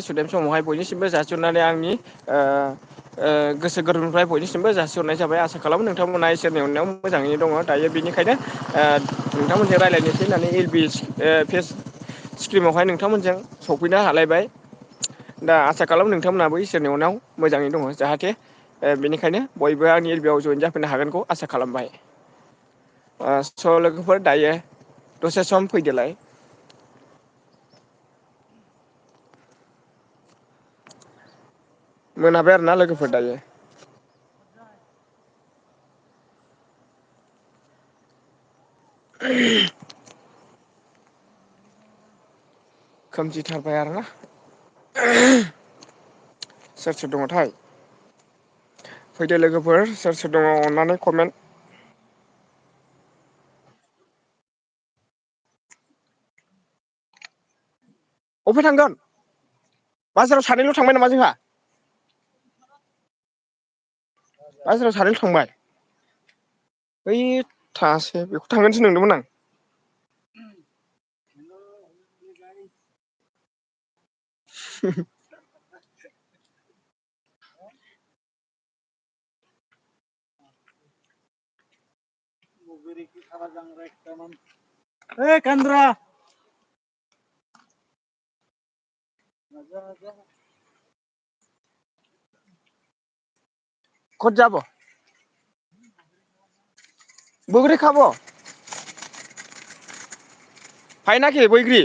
सुदेम समावहाय बयनिसिमबो जासिहरनानै आंनि गोसो गोरबोनिफ्राय बयनिसिमबो जासिहरनाय जाबाय आसा खालामो नोंथांमोना इसोरनि अननायाव मोजाङैनो दङ दायो बेनिखायनो नोंथांमोनजों रायज्लायनोसै होननानै एल बि फेस स्क्रिमावहाय नोंथांमोनजों सफैनो हालायबाय दा आसा खालामो नोंथांमोनहाबो इसोरनि अनायाव मोजाङै दङ जाहाथे बेनिखायनो बयबो आंनि एल बि आव जयेन जाफैनो हागोनखौ आसा खालामबाय स' लोगोफोर दायो दसे सम फैदोलाय मोनाबाय आरोना लोगोफोर दायो खोमसिथारबाय आरोना सोर सोर दङथाय फैदो लोगोफोर सोर सोर दङ अननानै कमेन्ट अबे थांगोन बाजाराव सानैल' थांबाय नामा जोंहा बाजाराव सानैल' थांबाय ओइ थाङासै बेखौ थांगोनसो नंदोंमोन आं खत जाब' बगरि खाब फाइ नाखि बैग्रि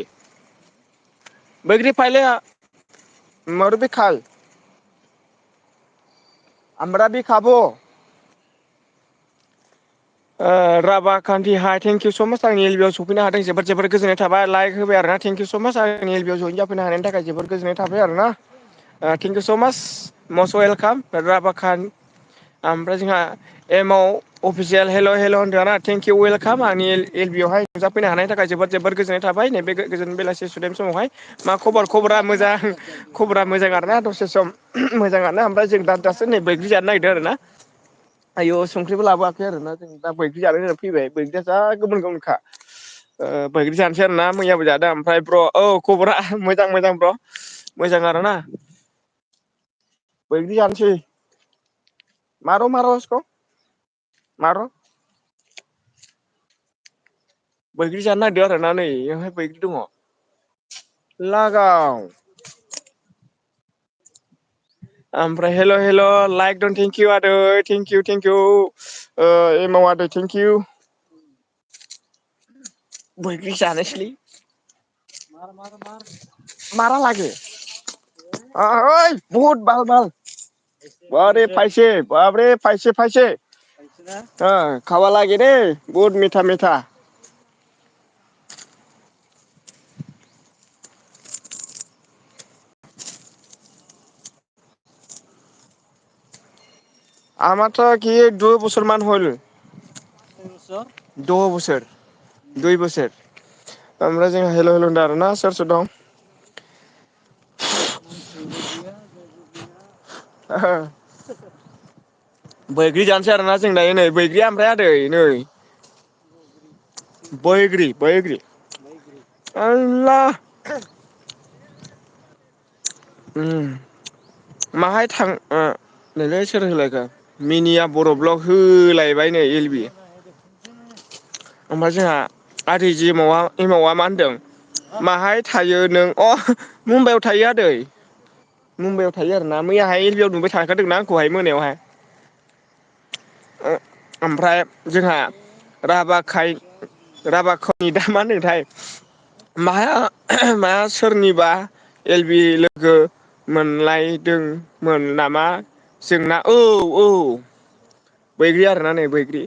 बैग्रि फाइले मर भी खाल आमरा भी खाब' राभा कान्ति हाइ थेंकिउ स' माच आंनि एलबिआव सफैनो हादों जोबोद जोबोद गोजोननाय थाबाय लाइक होबाय आरो ना थेंकिउ स' माच आंनि एलबिआव जयेन जाफैनो हानायनि थाखाय जोबोद गोजोननाय थाबाय आरो ना थेंकिउ स' माच मस्ट वेलकाम राभा ओमफ्राय जोंहा एमाव अफिसियेल हेल' हेल' होनदों ना थेंकिउ वेलकाम आंनि एल बि आवहाय नुजाफैनो हानायनि थाखाय जोबोद जोबोद गोजोननाय थाबाय नैबे गोजोन बेलासि सुदेम समावहाय मा खबरा मोजां खबरा मोजां आरोना दसे सम मोजाङानो ओमफ्राय जों दासो नै बैग्रि जानो नागिरदों आरो ना आयौ संख्रिबो लाबोआखै आरोना जों दा बैग्रि जानो होनना फैबाय बैग्रिया जा गोमोन गोमोनखा बैग्रि जानोसै आरो ना मैयाबो जादों ओमफ्राय ब्र' औ खबरा मोजां मोजां ब्र' मोजां आरोना बैग्रि जानोसै मार' मार' उसक' मार' बैग्रि जानो नागिरदों आरोना नै बेयावहाय बैग्रि दङ लागाव ओमफ्राय हेल' हेल' लाइक दन थेंकिउ आदै थेंकिउ थेंकिउ एमाव आदै थेंकिउ बैग्रि जानोसैलै मारा लागे ओइ बहुत बाल बाल बारे फायसे बाबरे फायसे फायसे खावा लागे दे बहुत मिथा मिथा আমাৰथ' কি दुइ बছर मान हल द' बोसोर दुइ बोसोर ओमफ्राय जोंहा हेल' हेल' होनदों आरोना सोर सोर दं बैग्रि जानोसै आरोना जों दायो नै बैग्रिया ओमफ्राय आदै नै बैग्रि बैग्रि आल्ला माहाय थां नोंलाय सोर होलायखो मिनिया बर' ब्लग होलायबाय नै एल बि ओमफ्राय जोंहा आदै जि एमावा मा होनदों माहाय थायो नों अ मुम्बाइआव थायो आदै मुम्बाइआव थायो आरोना मैयाहाय एल बि आव नुबाय थाखादोंना आंखौहाय मोनायावहाय ओमफ्राय जोंहा राभा खनि दा मा होनदोंथाय मा सोरनिबा एल बि लोगो मोनलायदोंमोन नामा जोंना औ औ बैग्रि आरोना नै बैग्रि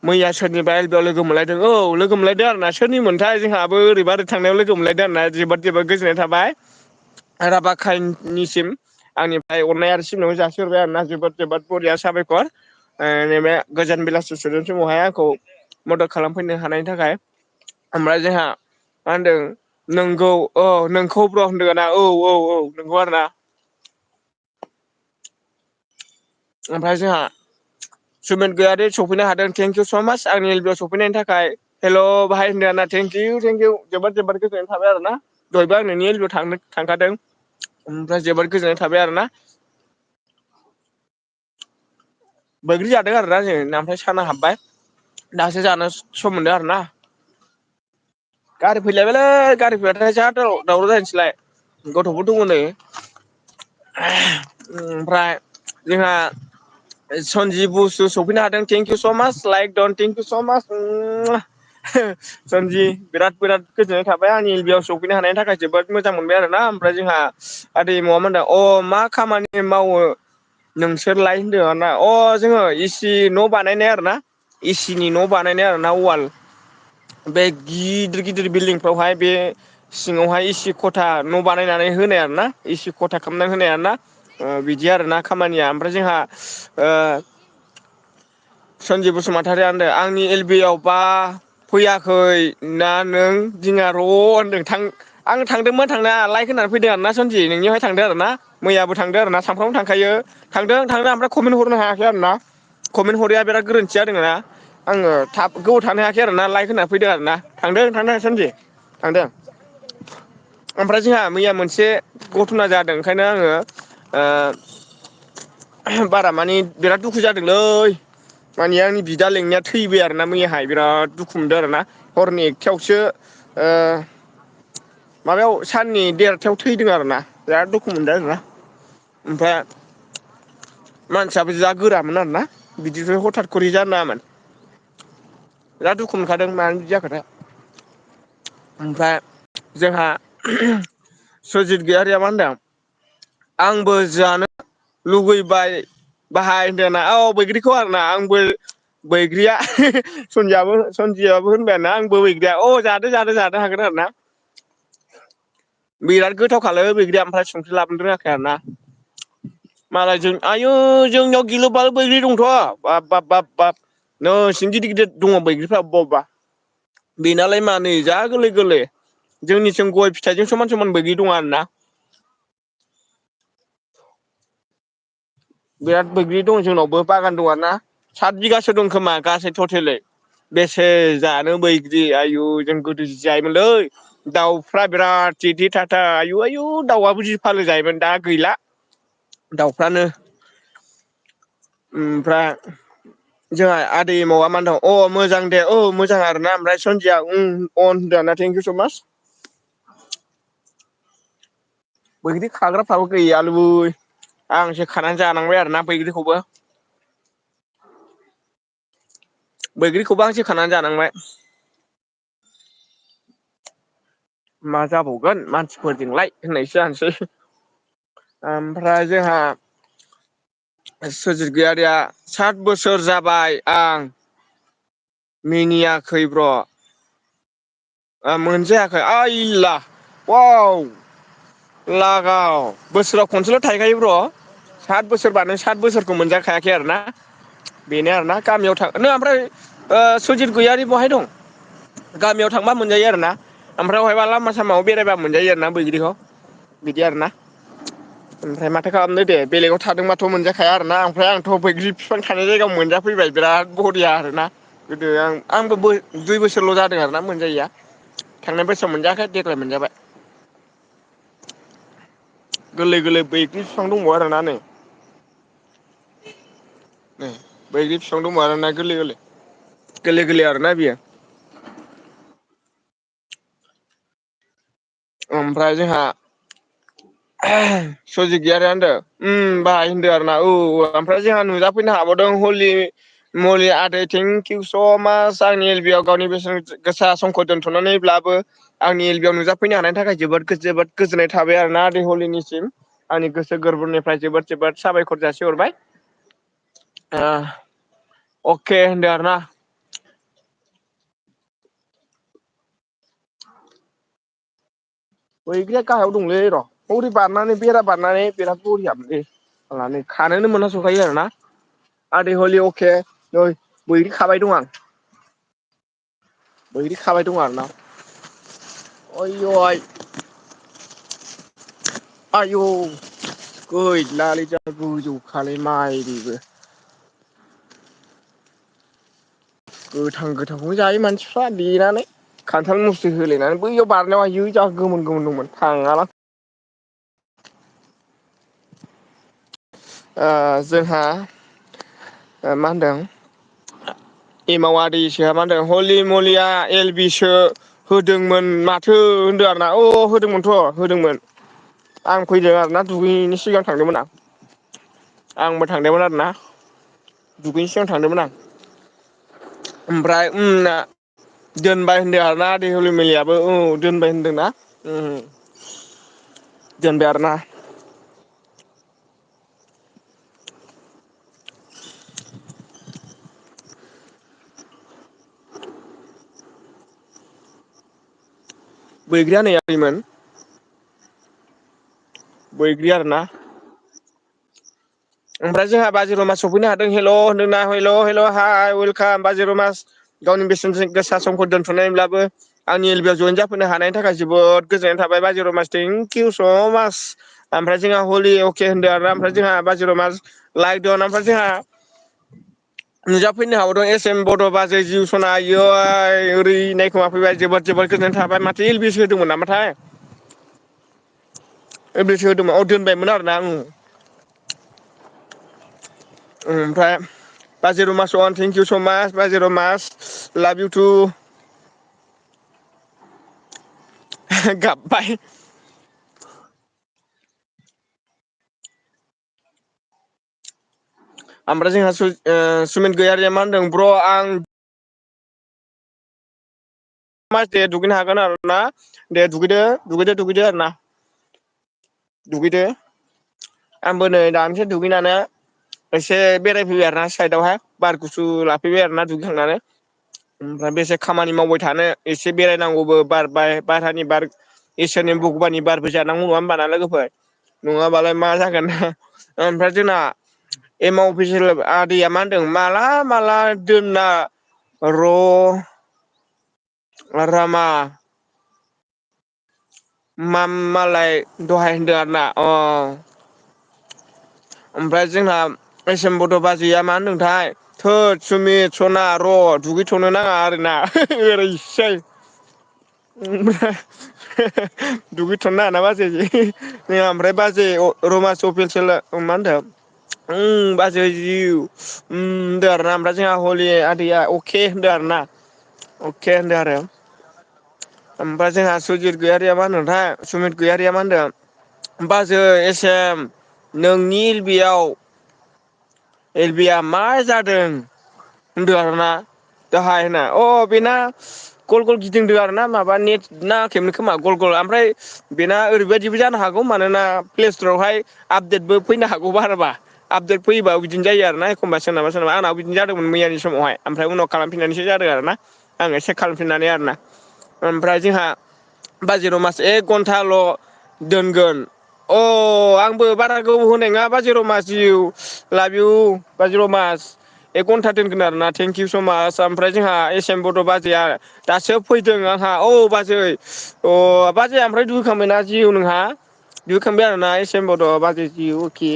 मैया सोरनिबा एल बि आव लोगो मोनलायदों औ लोगो मोनलायदों आरोना सोरनि मोनथाय जोंहाबो ओरैबा ओरै थांनायाव लोगो मोनलायदों आरोना जोबोद जोबोद गोजोननाय थाबाय राभा काइन्डनिसिम आंनिफ्राय अननाय आरो सिबिनायखौ जासिहरबाय आरोना जोबोद जोबोद बरिया साबायखर नैबे गोजान बेलासि सुदेम समावहाय आंखौ मदद खालामफैनो हानायनि थाखाय ओमफ्राय जोंहा मा होनदों नोंगौ औ नोंखौ ब्र होनदों ना औ औ औ नंगौ आरो ना ओमफ्राय जोंहा सुमित गयारि सफैनो हादों थेंकिउ स' माच आंनि एल बि आव सफैनायनि थाखाय हेल' बाहाय होनदो आरोना थेंकिउ जोबोद गोजोननाय थाबाय आरो ना दहायबो आं नोंनि एलबियाव थांखादों ओमफ्राय जोबोद गोजोननाय थाबाय आरो ना बैग्रि जादों आरोना जों ओमफ्राय साना हाबबाय दासो जानो सम मोनदों आरो ना गारि फैलायबायलै गारि फैबाथाय जा दावराव जानोसैलाय गथ'फोर दङ नै ओमफ्राय जोंहा सनजि बुस्थु सफैनो हादों थेंकिउ स' माच लाइक दन थेंकिउ स' माच सनजि बिराद गोजोननाय थाबाय आंनि एलबियाव सफैनो हानायनि थाखाय जोबोद मोजां मोनबाय आरो ना ओमफ्राय जोंहा आदै मावा अ मा खामानि मावो नोंसोरलाय होनदों ना अ जोङो एसि न' बानायनाय आरो ना एसिनि न' बानायनाय आरो ना वाल बे गिदिर बिल्डिंफ्रावहाय बे सिङावहाय एसि खथा न' बानायनानै होनाय आरो ना एसि खथा खालामनानै होनाय आरो ना बिदि आरोना खामानिया ओमफ्राय जोंहा सनजि बसुमतारिया होनदों आंनि एल बि आव बा फैयाखै ना नों दिङा र' होनदों आं थांदोंमोन थांनाया लाइक होननानै फैदों आरोना सनजि नोंनियावहाय थांदों आरो ना मैयाबो थांदों आरो ना सानफ्रामबो थांखायो थांदों ओमफ्राय कमेन्ट हरनो हायाखै आरो ना कमेन्ट हरैया बिराद गोरोन्थि जादों ना आङो थाब गोबाव थानो हायाखै आरोना लाइक होना फैदों आरोना थांदों सनजि थांदों ओमफ्राय जोंहा मैया मोनसे घथना जादों ओंखायनो आङो बारा माने बिराद दुखु जादोंलै माने आंनि बिदा लेंनाया थैबाय आरोना मैयाहाय बिराद दुखु मोनदों आरोना हरनि एकथायावसो माबायाव साननि देरथायाव थैदों आरोना बिराद दुखु मोनदों आरोना ओमफ्राय मानसियाबो जा गोरामोन आरोना बिदिनो हथात खरि जानो नाङामोन बिराद दुखु मोनखादों मानो बिदि जाखोथाय ओमफ्राय जोंहा सुजित गयारिया मा होनदों आंबो जानो लुगैबाय बाहाय होनदोंना औ बैग्रिखौ आरोना आंबो बैग्रिया सनजियाबो होनबायना आंबो बैग्रिया जानो हागोन आरो ना बिराद गोथावखालै बैग्रिया ओमफ्राय संख्रि लाबोनो रोङाखै आरो ना मालाय आयु जोंनियाव गिलु बालु बैग्रि दंथ' बाब नोसिं गिदिर दङ बैग्रिफ्रा अबेबा बेनालाय मानै जा गोरलै जोंनिथिं गय फिथाइजों समान बैग्रि दङ आरो ना बिराद बैग्रि दं जोंनावबो बागान दं आरोना 7 बिगासो दं खोमा गासै टटेलै बेसे जानो बैग्रि आयु जों गोदो जि जायोमोनलै दाउफ्रा बिराद थिथि थाथा आयु दाउआबो जि फालो जायोमोन दा गैला दाउफ्रानो ओमफ्राय जोंहा आदै मावा मा होनदों अ मोजां दे औ मोजां आरोना ओमफ्राय सनजिया अन होनदों आरोना थेंकिउ स' माच बैग्रि खाग्राफ्राबो गैयालै आंसो खानानै जानांबाय आरोना बैग्रिखौबो बैग्रिखौबो आंसो खानानै जानांबाय मा जाबावगोन मानसिफोरजोंलाय होननायसो जानोसै ओमफ्राय जोंहा सुजित गयारिया 7 बोसोर जाबाय आं मिनियाखै ब्र' मोनजायाखै वाव लागाव बोसोराव खनसेल' थाहैखायो ब्र' 7 बोसोरबा नों 7 बोसोरखौ मोनजाखायाखै आरो ना बेनो आरोना गामियाव थां ओमफ्राय सुजित गयारि बहाय दं गामियाव थांबा मोनजायो आरो ना ओमफ्राय बहायबा लामा सामायाव बेरायबा मोनजायो आरो ना बैग्रिखौ बिदि आरोना ओमफ्राय माथो खालामनो दे बेलेगाव थादोंबाथ' मोनजाखाया आरोना ओमफ्राय आंथ' बैग्रि बिफां थानाय जायगायाव मोनजाफैबाय बिराद बरिया आरोना गोदो आंबो 2 बोसोरल' जादों आरोना मोनजायैया थांनाय बोसोराव मोनजायाखै देग्लाय मोनजाबाय गोरलै बैग्रि बिफां दंबावो आरोना नै बैग्रि बिफां दंबावो आरोना गोरलै आरोना बियो ओमफ्राय जोंहा सुजित गयारिया होनदों बाहाय होनदों आरो ना औ ओमफ्राय जोंहा नुजाफैनो हाबावदों मुलि आदै थेंकिउ स' माच आंनि एल बि आव गावनि बेसेन गोसा समखौ दोन्थ'नानैब्लाबो आंनि एल बि आव नुजाफैनो हानायनि थाखाय जोबोद गोजोननाय थाबाय आरोना आदै हलिनिसिम आंनि गोसो गोरबोनिफ्राय जोबोद साबायखर जासिहरबाय अके होनदों आरोना बैग्रिया गाहायाव दंलै र' हरै बारनानै बेरा बारनानै बिराद बरियामोनलै नै खानोनो मोनहास'खायो आरोना आदै हलि अके नै बैग्रि खाबाय दं आं बैग्रि खाबाय दं आरोना आय आयौ गैलालै जा गोजौखालै माइ बेबो गोथांखौनो जायो मानसिफ्रा देनानै खान्थाल मुस्रि होलायनानै बैयाव बारनायाव आयै जा गोमोन गोमोन दंमोन थाङालां जोंहा मा होनदों एमाव दैसोआ मा होनदों हलि मलिया एल बिसो होदोंमोन माथो होनदों आरोना होदोंमोनथ' होदोंमोन आं फैदों आरोना दुगैयैनि सिगां थांदोंमोन आं आंबो थांदोंमोन आरोना दुगैयैनि सिगां थांदोंमोन आं ओमफ्राय दोनबाय होनदों आरोना दै हलि मोलियाबो दोनबाय होनदोंना दोनबाय आरोना बैग्रिया नै आरैमोन बैग्रि आरोना ओमफ्राय जोंहा बाजि रमास सफैनो हादों हेल' होनदोंना हेल' हाइ वेलकाम बाजि रमास गावनि बेसेन गोसा समखौ दोनथ'नायब्लाबो आंनि एल बि आव जयेन जाफैनो हानायनि थाखाय जोबोद गोजोननाय थाबाय बाजि रमास थेंक इउ स' मास ओमफ्राय जोंहा हलि अके होनदों आरोना ओमफ्राय जोंहा बाजि मास लाइक दं ओमफ्राय जोंहा नुजाफैनो हाबावदों एस एम बड' बाजै जिउ सना आयै ओरै नायखोमा फैबाय जोबोद जोबोद गोजोननाय थाबाय माथो एल बि एस होदोंमोन नामाथाय एल बि एस होदोंमोन दोनबायमोन आरोना ओमफ्राय बाजि रमास अवान थेंक इउ स' मास बाजि रमास लाभ इउ टु गाबबाय ओमफ्राय जोंहा सुमित गैयारिया मा होनदों ब्र' आं मास दे दुगैनो हागोन आरो ना दे दुगैदो आरो ना दुगैदो आंबो नै दानिसो दुगैनानै एसे बेरायफैबाय आरोना साइदावहाय बार गुसु लाफैबाय आरोना दुगैखांनानै ओमफ्राय बेसे खामानि मावबाय थानो एसे बेरायनांगौबो बारहानि बार इसोरनि भगबाननि बारबो जानांगौ नङा होमबाना लोगोफोर नङाबालाय मा जागोन ओमफ्राय जोंना एम अफिसियेल आदैया मा होनदों माला माला दोनना र' रामा मालाय दहाय होनदों आरोना ओमफ्राय जोंना एस एम बड' बाजैया मा होनदोंथाय थोद सुमित सना र' दुगैथ'नो नाङा आरोना ओरैसै दुगैथ'नो नाङा ना बाजै ओमफ्राय बाजै रमास अफिसियेल मा होनदों बाजै जिउ होनदों आरोना ओमफ्राय जोंहा हलि आदैया अके होनदों आरोना अके होनदों आरो ओमफ्राय जोंहा सुजित गैयारिया मा होनदोंथाय सुमित गैयारिया मा होनदों बाजै एस एम नोंनि बेयाव एलबिया मा जादों होनदों आरोना दाहाय होना बेना गल गल गिदिंदों आरो ना माबा नेट नाङाखैमोन खोमा गल गल ओमफ्राय बेना ओरैबायदिबो जानो हागौ मानोना प्लेस्टरावहाय आपडेटबो फैनो हागौ बाराबा आपडेट फैयोबा बिदिनो जायो आरोना एखमबा सोरनाबा आंनाव बिदिनो जादोंमोन मैयानि समावहाय ओमफ्राय उनाव खालामफिननानैसो जादों आरोना आङो चेक खालामफिननानै आरोना ओमफ्राय जोंहा बाजिर' मास 1 घन्टाल' दोनगोन आंबो बारा गोबाव होनाय नङा बाजि रमास जिउ लाभ इउ बाजिर' मास 1 घन्टा दोनगोन आरोना थेंक इउ स' मास ओमफ्राय जोंहा एस एम बड' बाजैया दासो फैदों आंहा बाजै बाजै ओमफ्राय दुगैखांबायना जिउ नोंहा दुगैखांबाय आरोना एस एम बड' बाजै जिउ अके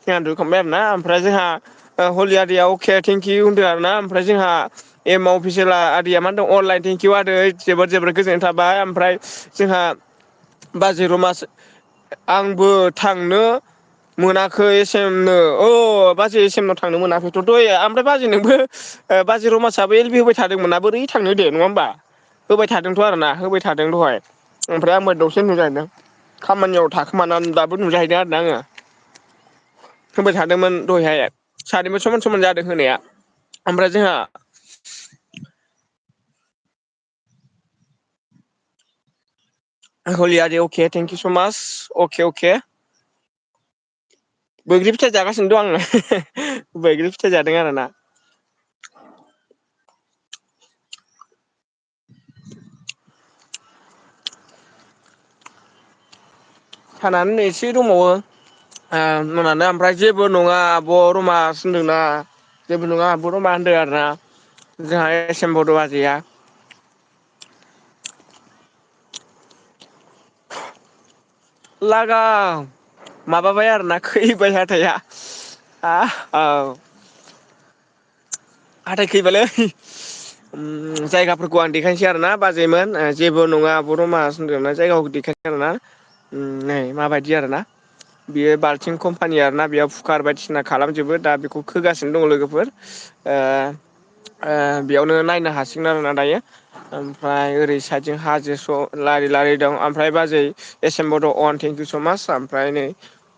जोंहा दुगैखांबाय आरोना ओमफ्राय जोंहा हलि आदैया अके थेंकिउ होनदों आरोना ओमफ्राय जोंहा एम अफिसियेला आदैया मा होनदों अनलाइन थेंकिउ आदै जोबोद जोबोद गोजोननाय थाबाय ओमफ्राय जोंहा बाजै रमास आंबो थांनो मोनाखै एस एमनो बाजै एस एमनाव थांनो मोनाखैथ' दहाय ओमफ्राय बाजै नोंबो बाजै रमासाबो एल बि होबाय थादोंमोन ना बोरै थांनो दे नङा होमबा होबाय थादोंथ' आरोना होबाय थादों दहाय ओमफ्राय आंबो दसे नुजाहैदों खामानियाव थाखोमानानै दाबो नुजाहैदों आरोना आङो होबाय थादोंमोन दहायहाय सानैबो समान समान जादों होनाया ओमफ्राय जोंहा हलि आदै अके थेंक इउ स' माच अके बैग्रि फिथाइ जागासिनो दं आङो बैग्रि फिथाइ जादों आरोना सानानो एसे दंबावो मोनानो ओमफ्राय जेबो नङा आब' रमास होनदोंना जेबो नङा आब' रमा होनदों आरोना जोंहा एस एम बड' बाजैया लागाव माबाबाय आरोना खैबाय हाथाइआ औ हाथाय खैबालै जायगाफोरखौ आं देखायनोसै आरोना बाजैमोन जेबो नङा बर' मास होनदोंना जायगाखौ देखायसै आरोना नै माबायदि आरोना बियो बाल्थिं कम्पानि आरोना बेयाव कुकार बायदिसिना खालामजोबो दा बेखौ खोगासिनो दङ लोगोफोर बेयावनो नायनो हासिगोन आरोना दायो ओमफ्राय ओरै साइदजों हाजो स' लारि लारि दं ओमफ्राय बाजै एस एम बड' अवान थेंकिउ स' माच ओमफ्राय नै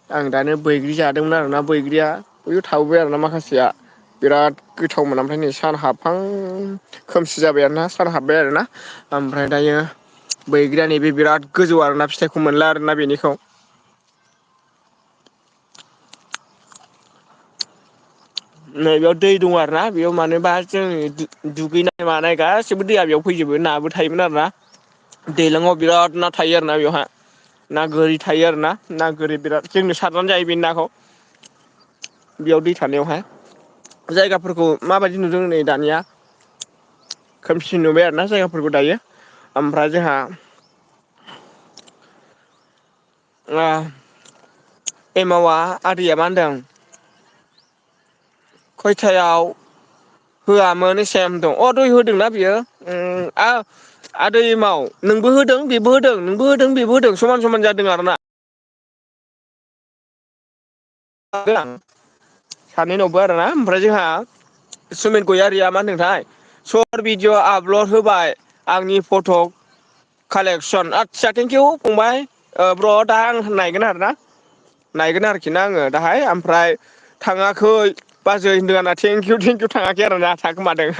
आं दानो बैग्रि जादोंमोन आरोना बैग्रिया बयबो थाबोबाय आरोना माखासेया बिराद गोथावमोन ओमफ्राय नै सान हाबहां खोमसि जाबाय आरोना सान हाबबाय आरोना ओमफ्राय दायो बैग्रिया नैबे बिराद गोजौ आरोना फिथाइखौ मोनला आरोना बेनिखौ नै बेयाव दै दं आरोना बेयाव मानोबा जों दुगैनाय मानाय गासिबो दैया बेयाव फैजोबो नाबो थायोमोन आरोना दैज्लाङाव बिराद ना थायो आरोना बेवहाय ना गोरि थायो आरोना ना गोरि बिराद जोंनो सारनानै जायो बेनि नाखौ बेयाव दै थानायावहाय जायगाफोरखौ माबायदि नुदों नै दानिया खोमसि नुबाय आरोना जायगाफोरखौ दायो ओमफ्राय जोंहा एमावा आदैया मा होनदों खयथायाव होआमोन सेम दं अ दय होदोंना बियो आदै एमाव नोंबो होदों बेबो होदों नोंबो होदों बेबो होदों समान समान जादों आरोना सानैनावबो आरोना ओमफ्राय जोंहा सुमित गयारिया मा होनदोंथाय सर्ट भिडिअ आपलड होबाय आंनि फट' कालेकसन आदसा थेंकिउ फंबाय ब्र' दा आं नायगोन आरोना नायगोन आरोखि ना आङो दाहाय ओमफ्राय थाङाखै बाजै होनदों आंना थेंकिउ थेंकिउ थाङाखै आरोना थाखोमादों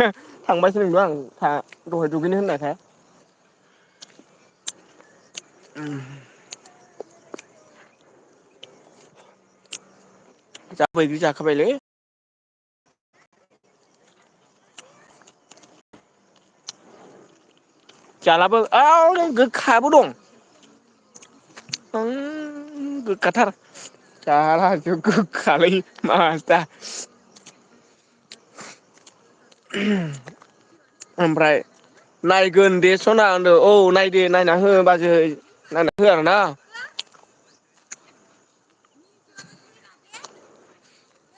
थांबायसो नंदों आं दहाय दुगैनो होननायखाय जा बैग्रि जाखाबायलै जालाबो गोखाबो दं गोखाथार जाला गोखालै मासथा ओमफ्राय नायगोन दे सना होनदों औ नायदो नायना हो बाजै नायना हो आरोना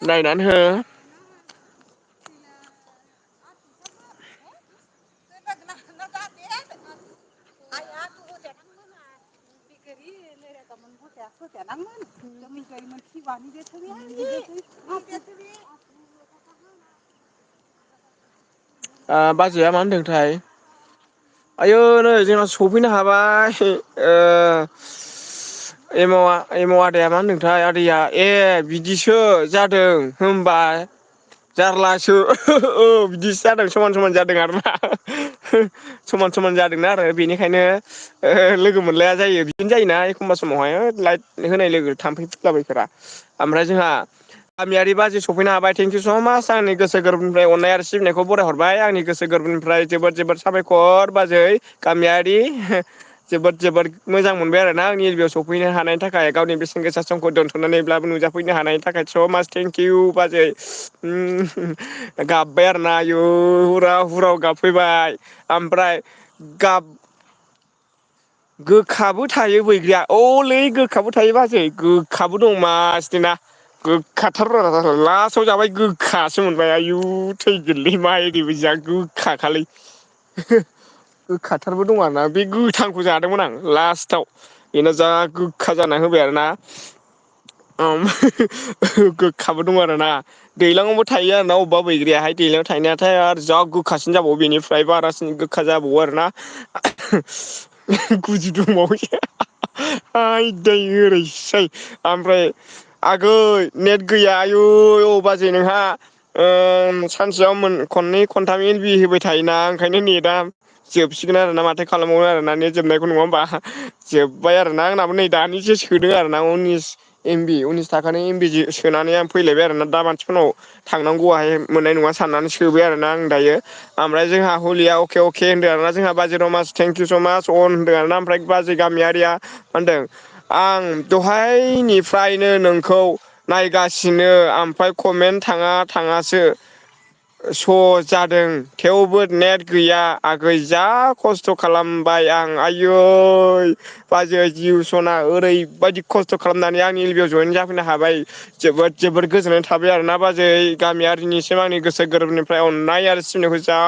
नायनानै हो बाजैया मा होनदोंथाय आयौ नै जोंना सफैनो हाबाय एमाव आदाया मा होनदोंथाय आदैया ए बिदिसो जादों होनबा जारलासो औ बिदिसो जादों समान समान जादों आरोना समान समान जादोंना आरो बेनिखायनो लोगो मोनलाया जायो बिदिनो जायोना एखमबा समावहाय लाइट होनाय लोगो थाम्फै फैलाबायफोरा ओमफ्राय जोंहा गामियारि बाजै सफैनो हाबाय थेंकिउ स' मास आंनि गोसो गोरबोनिफ्राय अननाय आरो सिबिनायखौ बराय हरबाय आंनि गोसो गोरबोनिफ्राय जोबोद जोबोद साबायखर बाजै गामियारि जोबोद जोबोद मोजां मोनबाय आरोना आंनि एलबियाव सफैनो हानायनि थाखाय गावनि बेसेन गोसा समखौ दोन्थ'नानैब्लाबो नुजाफैनो हानायनि थाखाय स' मास थेंकिउ बाजै गाबबाय आरोना आयु हुराव हुराव गाबफैबाय ओमफ्राय गाब गोखाबो थायो बैग्रिया अलै गोखाबो थायो बाजै गोखाबो दं मासथिना गोखाथार लास्टाव जाबाय गोखासो मोनबाय आयु थैगोनलै मा एरि जा गोखाखालै गोखाथारबो दं आरोना बे गोथांखौ जादोंमोन आं लास्टाव बेना जा गोखा जाना होबाय आरोना गोखाबो दं आरोना दैज्लाङावबो थायो आरोना अबेबा बैग्रियाहाय दैज्लांआव थायनायाथाय आरो जा गोखासिन जाबावो बेनिफ्राय बारासिन गोखा जाबावो आरोना गुजुदोंबावोसो आयदै ओरैसै ओमफ्राय आगै नेट गैया आयु बाजै नोंहा सानसेयाव खननै खनथाम एलबि होबाय थायोना ओंखायनो नेटआ जोबसिगोन आरोना माथो खालामबावनो आरोना नेट जोबनायखौ नङा होमबा जोब्बाय आरोना आंनाबो नै दानिसो सोदों आरोना उननिस थाखानि एमबि सोनानै आं फैलायबाय आरोना दा मानसिफोरनाव थांनांगौआहाय मोननाय नङा साननानै सोबाय आरोना आं दायो ओमफ्राय जोंहा हलिया अके अके होनदों आरोना जोंहा बाजै रमास थेंकिउ स' मास अन होनदों आरोना ओमफ्राय बाजै गामियारिया मा होनदों आं दहायनिफ्रायनो नोंखौ नायगासिनो ओमफ्राय कमेन्ट थाङासो स' जादों थेवबो नेट गैया आगै जा खस्थ' खालामबाय आं आयै बाजै जिउ सना ओरैबायदि खस्थ' खालामनानै आंनि एलबिआव जयेन जाफैनो हाबाय जोबोद जोबोद गोजोननाय थाबाय आरोना बाजै गामियारिनिसिम आंनि गोसो गोरबोनिफ्राय अननाय आरो सिबिनायखौ जा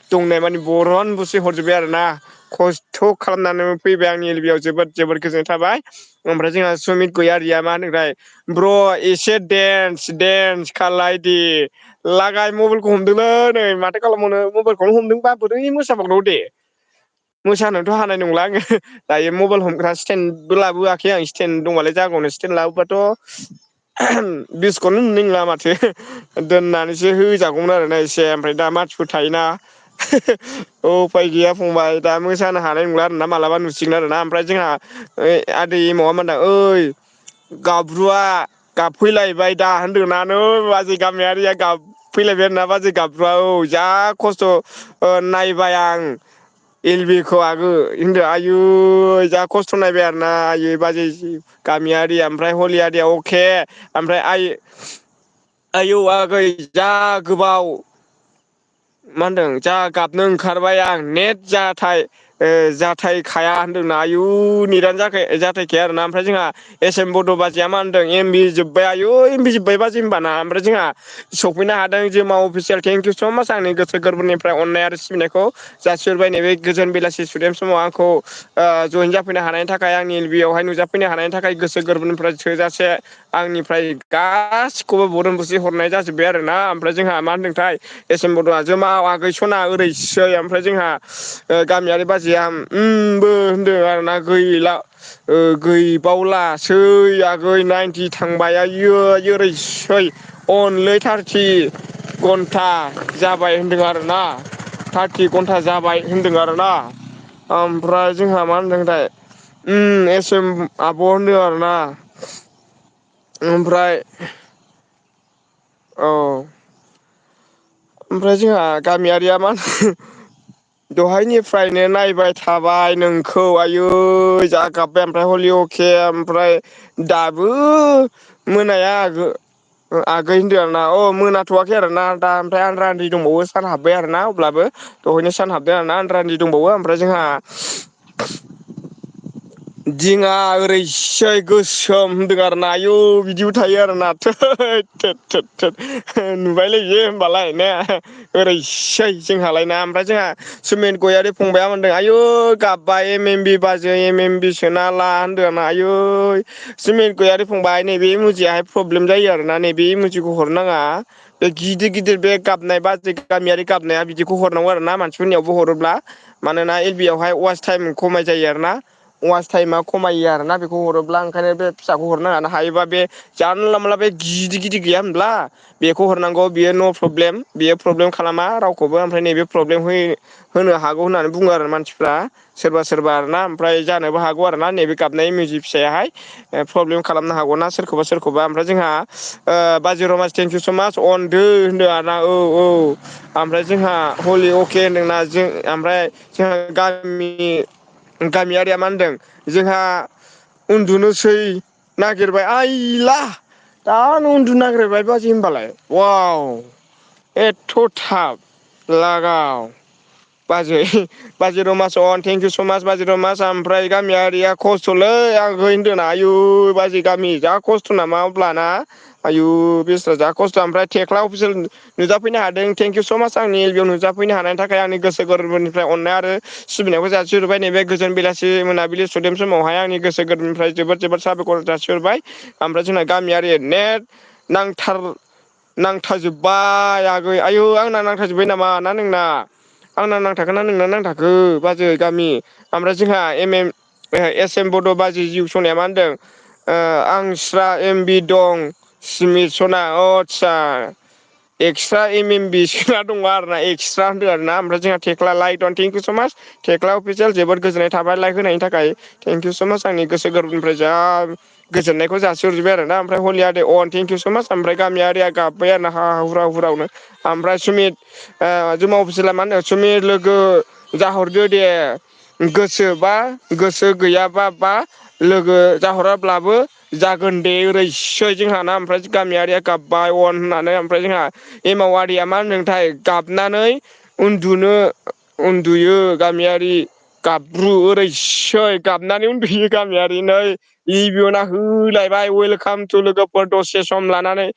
दंनाय माने बरन बुसि हरजोब्बाय आरो ना खस्थ' खालामनानै फैबाय आंनि एलबिआव जोबोद जोबोद गोजोननाय थाबाय ओमफ्राय जोंहा सुमित गयारिया मा होनोथाय ब्र' एसे देन्स खालायदे लागाय मबाइलखौ हमदोंलै नै माथो खालामबावनो मबाइलखौनो हमदोंबा बोरै मोसाबावनांगौ दे मोसानोथ' हानाय नंला आङो दायो मबाइल हमग्रा स्टेन्डबो लाबोआखै आं स्टेन्ड दंबालाय जागौमोन स्टेन्ड लाबोबाथ' दिसखौनो नुनाय नंला माथो दोननानैसो होजागौमोन आरोना एसे ओमफ्राय दा मानसिफोर थायोना उफाय गैया फंबाय दा मोसानो हानाय नंला आरोना मालाबा नुसिगोन आरोना ओमफ्राय जोंहा आदै माबा मोनदों ओइ गाब्रुआ गाबफैलायबाय दा होनदोंना नै बाजै गामियारिया फैलायबाय आरोना बाजै गाबफ्रा औ जा खस्थ' नायबाय आं एलबिखौ आगै होनदो आयु जा खस्थ' नायबाय आरो ना आयै बाजै गामियारि ओमफ्राय हलियारिया अके ओमफ्राय आयौ आगै जा गोबाव मा होनदों जा गाबनो ओंखारबाय आं नेट जाथायखाया होनदोंना आयु नेटानो जाथायखाया आरोना ओमफ्राय जोंहा एस एम बड' बाजैया मा होनदों एमबि जोब्बाय आयु एमबि जोब्बाय बाजै होनबाना ओमफ्राय जोंहा सफैनो हादों जोमा अफिसियेल थेंक इउ स' माच आंनि गोसो गोरबोनिफ्राय अननाय आरो सिबिनायखौ जासिहरबाय नैबे गोजोन बेलासि सुदेम समाव आंखौ जयेन जाफैनो हानायनि थाखाय आंनि बेयावहाय नुजाफैनो हानायनि थाखाय गोसो गोरबोनिफ्राय थोजासे आंनिफ्राय गासिखौबो बरोन बुसि हरनाय जाजोब्बाय आरोना ओमफ्राय जोंहा मा होनदोंथाय एस एम बड'आ जोमा आगै सना ओरैसै ओमफ्राय जोंहा गामियारि बाजैया बो होनदों आरोना गैला गैबावलासै आगै 90 थांबाय आयै ओरैसै अनलि 30 घन्टा जाबाय होनदों आरोना 30 घन्टा जाबाय होनदों आरोना ओमफ्राय जोंहा मा होनदोंथाय एस एम आब' होनदों आरोना ओमफ्राय औ ओमफ्राय जोंहा गामियारिया मा दहायनिफ्रायनो नायबाय थाबाय नोंखौ आयु जा गाबबाय ओमफ्राय हलि अके ओमफ्राय दाबो मोनाया आगै होनदों आरोना मोनाथ'वाखै आरोना दा ओमफ्राय आद्रा आद्रि दंबावो सान हाबबाय आरोना अब्लाबो दहायनो सान हाबदों आरोना आद्रा आद्रि दंबावो ओमफ्राय जोंहा दिङा ओरैसै गोसोम होनदों आरोना आयु बिदिबो थायो आरोना थोद नुबायलै बियो होमबालाय ने ओरैसै जोंहालायना ओमफ्राय जोंहा सुमित गयारि फंबाया मोनदों आयु गाबबाय एम एम बि बाजै एम एम बि सोना ला होनदों आरोना आयु सुमित गयारि फंबाय नैबे इमजियाहाय प्रब्लेम जायो आरोना नैबे इमजिखौ हरनाङा बे गिदिर गिदिर बे गाबनाय बा गामियारि गाबनाया बिदिखौ हरनांगौ आरो ना मानसिफोरनियावबो हरोब्ला मानोना एल बि आवहाय वास टाइम खमाय जायो आरोना वास टाइमा खमायो आरोना बेखौ हरोब्ला ओंखायनो बे फिसाखौ हरनो हायोबा बे जानला मोनला बे गिदिर गिदिर गैया होनब्ला बेखौ हरनांगौ बियो न' प्रब्लेम बियो प्रब्लेम खालामा रावखौबो ओमफ्राय नैबे प्रब्लेम होनो हागौ होननानै बुङो आरो मानसिफ्रा सोरबा सोरबा आरोना ओमफ्राय जानोबो हागौ आरोना नैबे गाबनाय मिउजिक फिसायाहाय प्रब्लेम खालामनो हागौ ना सोरखौबा सोरखौबा ओमफ्राय जोंहा बाजि रमास थेंकिउ स' मास अनदो होनदों आरोना औ ओमफ्राय जोंहा हलि अके होनदोंना जों ओमफ्राय जोंहा गामियारिया मा होनदों जोंहा उन्दुनोसै नागिरबाय आइला दानो उन्दुनो नागिरबाय बाजै होमबालाय वाव एथ' थाब लागाव बाजै रमास थेंकिउ स' मास बाजै रमास ओमफ्राय गामियारिया खस्थ'लै आगै होनदोंना आयु बाजै गामि जा खस्थ' नामा अब्लाना आयु बेस्रा जा खस्थ' ओमफ्राय थेख्ला अफिसियेल नुजाफैनो हादों थेंकिउ स' माच आंनि एलबियाव नुजाफैनो हानायनि थाखाय आंनि गोसो गोरबोनिफ्राय अननाय आरो सिबिनायखौ जासिहरबाय नैबे गोजोन बेलासि मोनाबिलि सुदेम समावहाय आंनि गोसो गोरबोनिफ्राय जोबोद जोबोद साबायखर जासिहरबाय ओमफ्राय जोंना गामियारि नेट नांथाजोब्बाय आगै आयु आंना नांथाजोब्बाय नामा ना नोंना आंना नांथाखो ना नोंना नांथाखो बाजै गामि ओमफ्राय जोंहा एस एम बड' बाजै जिउ सनाया मा होनदों आं स्रा एम बि दं स्मिथ सना आस्सा एक्सट्रा एम एम बि सोना दङ आरोना एक्सट्रा होनदों आरोना ओमफ्राय जोंहा थेख्ला लाइट अन थेंकिउ स' माच थेख्ला अफिसियेल जोबोद गोजोननाय थाबाय लाइक होनायनि थाखाय थेंकिउ स' माच आंनि गोसो गोरबोनिफ्राय जा गोजोननायखौ जासिहरजोबबाय आरोना ओमफ्राय हलियादे अन थेंकिउ स' माच ओमफ्राय गामियारिया गाबबाय आरोना हुराव हुरावनो ओमफ्राय सुमित जोमा अफिसियेला मा होनो सुमित लोगो जाहरदो दे गोसो गैयाबा लोगो जाहराब्लाबो जागोन दे ओरैसै जोंहाना ओमफ्राय गामियारिया गाबबाय अन होननानै ओमफ्राय जोंहा एमावारिया मा होनदोंथाय गाबनानै उन्दुयो गामियारि गाबब्रु ओरैसै गाबनानै उन्दुयो गामियारि नै इबिअना होलायबाय वेलकाम टु लोगोफोर दसे सम लानानै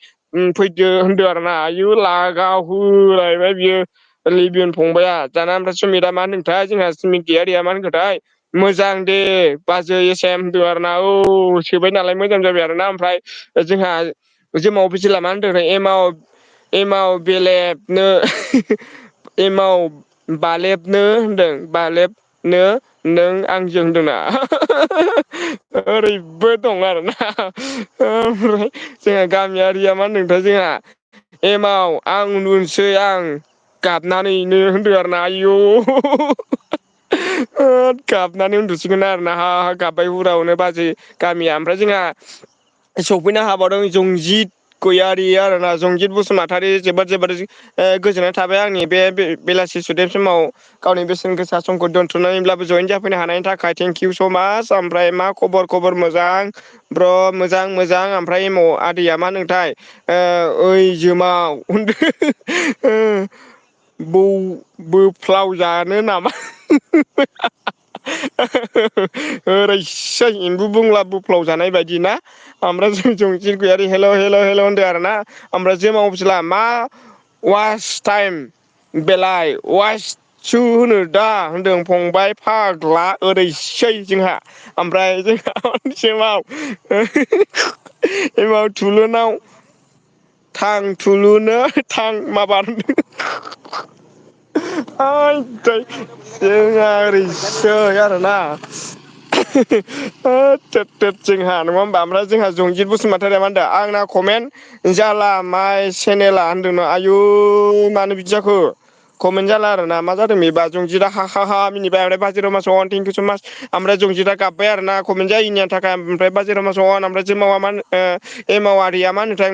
फैदो होनदो आरो ना आयु लागाव होलायबाय बियो लिबियन फंबाया दाना ओमफ्राय सुमितआ मा होनदोंथाय जोंहा सुमित गैयारिया मा होनखोथाय मोजां दे बाजै एसेम होनदों आरो ना औ सोबाय नालाय मोजां जाबाय आरोना ओमफ्राय जोंहा जोमाव बिजिला मा होनदों एमाव बेलेबनो एमाव बालेबनो होनदों बालेबनो नों आंजों होनदोंना ओरैबो दं आरोना ओमफ्राय जोंहा गामियारिया मा होनदोंथाय जोंहा एमाव आं उन्दुनोसै आं गाबनानैनो होनदों आरो ना आयु गाबनानै उन्दुसिगोन आरो ना गाबबाय उरावनो बाजै गामिया ओमफ्राय जोंहा सफैनो हाबावदों जंजित गयारि आरोना जंजित बसुमतारी जोबोद गोजोननाय थाबाय आंनि बे बेलासि सुदेब समाव गावनि बेसेन गोसा समखौ दोन्थ'नानैब्लाबो जयेन जाफैनो हानायनि थाखाय थेंक इउ स' माच ओमफ्राय मा खबर मोजां ब्र मोजां ओमफ्राय एमाव आदैया मा होनदोंथाय ओइ जोमाव बोफ्लाव जानो नामा ओरैसै एम्बु बुंला बोफ्लाव जानाय बायदि ना ओमफ्राय जों जंजित गयारि हेल' होनदों आरो ना ओमफ्राय जोमाव फिस्ला मा वास टाइम बेलाय वास सु होनो दा होनदों फंबाय फाग्ला ओरैसै जोंहा ओमफ्राय जोंहा एमाव थुलुनाव थां थुलुनो थां माबार जोंहा ओरैसै आरोना जोंहा नङा होमबा ओमफ्राय जोंहा जंजित बसुमतारिया मा होनदों आंना कमेन्ट जाला माइ चेनेला होनदोंनो आयु मानो बिदि जाखो कमेन्ट जाला आरो ना मा जादों बेबा जंजितआ हा मिनिबाय ओमफ्राय बाजिराव मासाव थेंक इउ स' माच ओमफ्राय जंजितआ गाबबाय आरो ना कमेन्ट जायैनि थाखाय ओमफ्राय बाजिराव मासाव ओमफ्राय जोमावा मा एमावारिया मा होनोथाय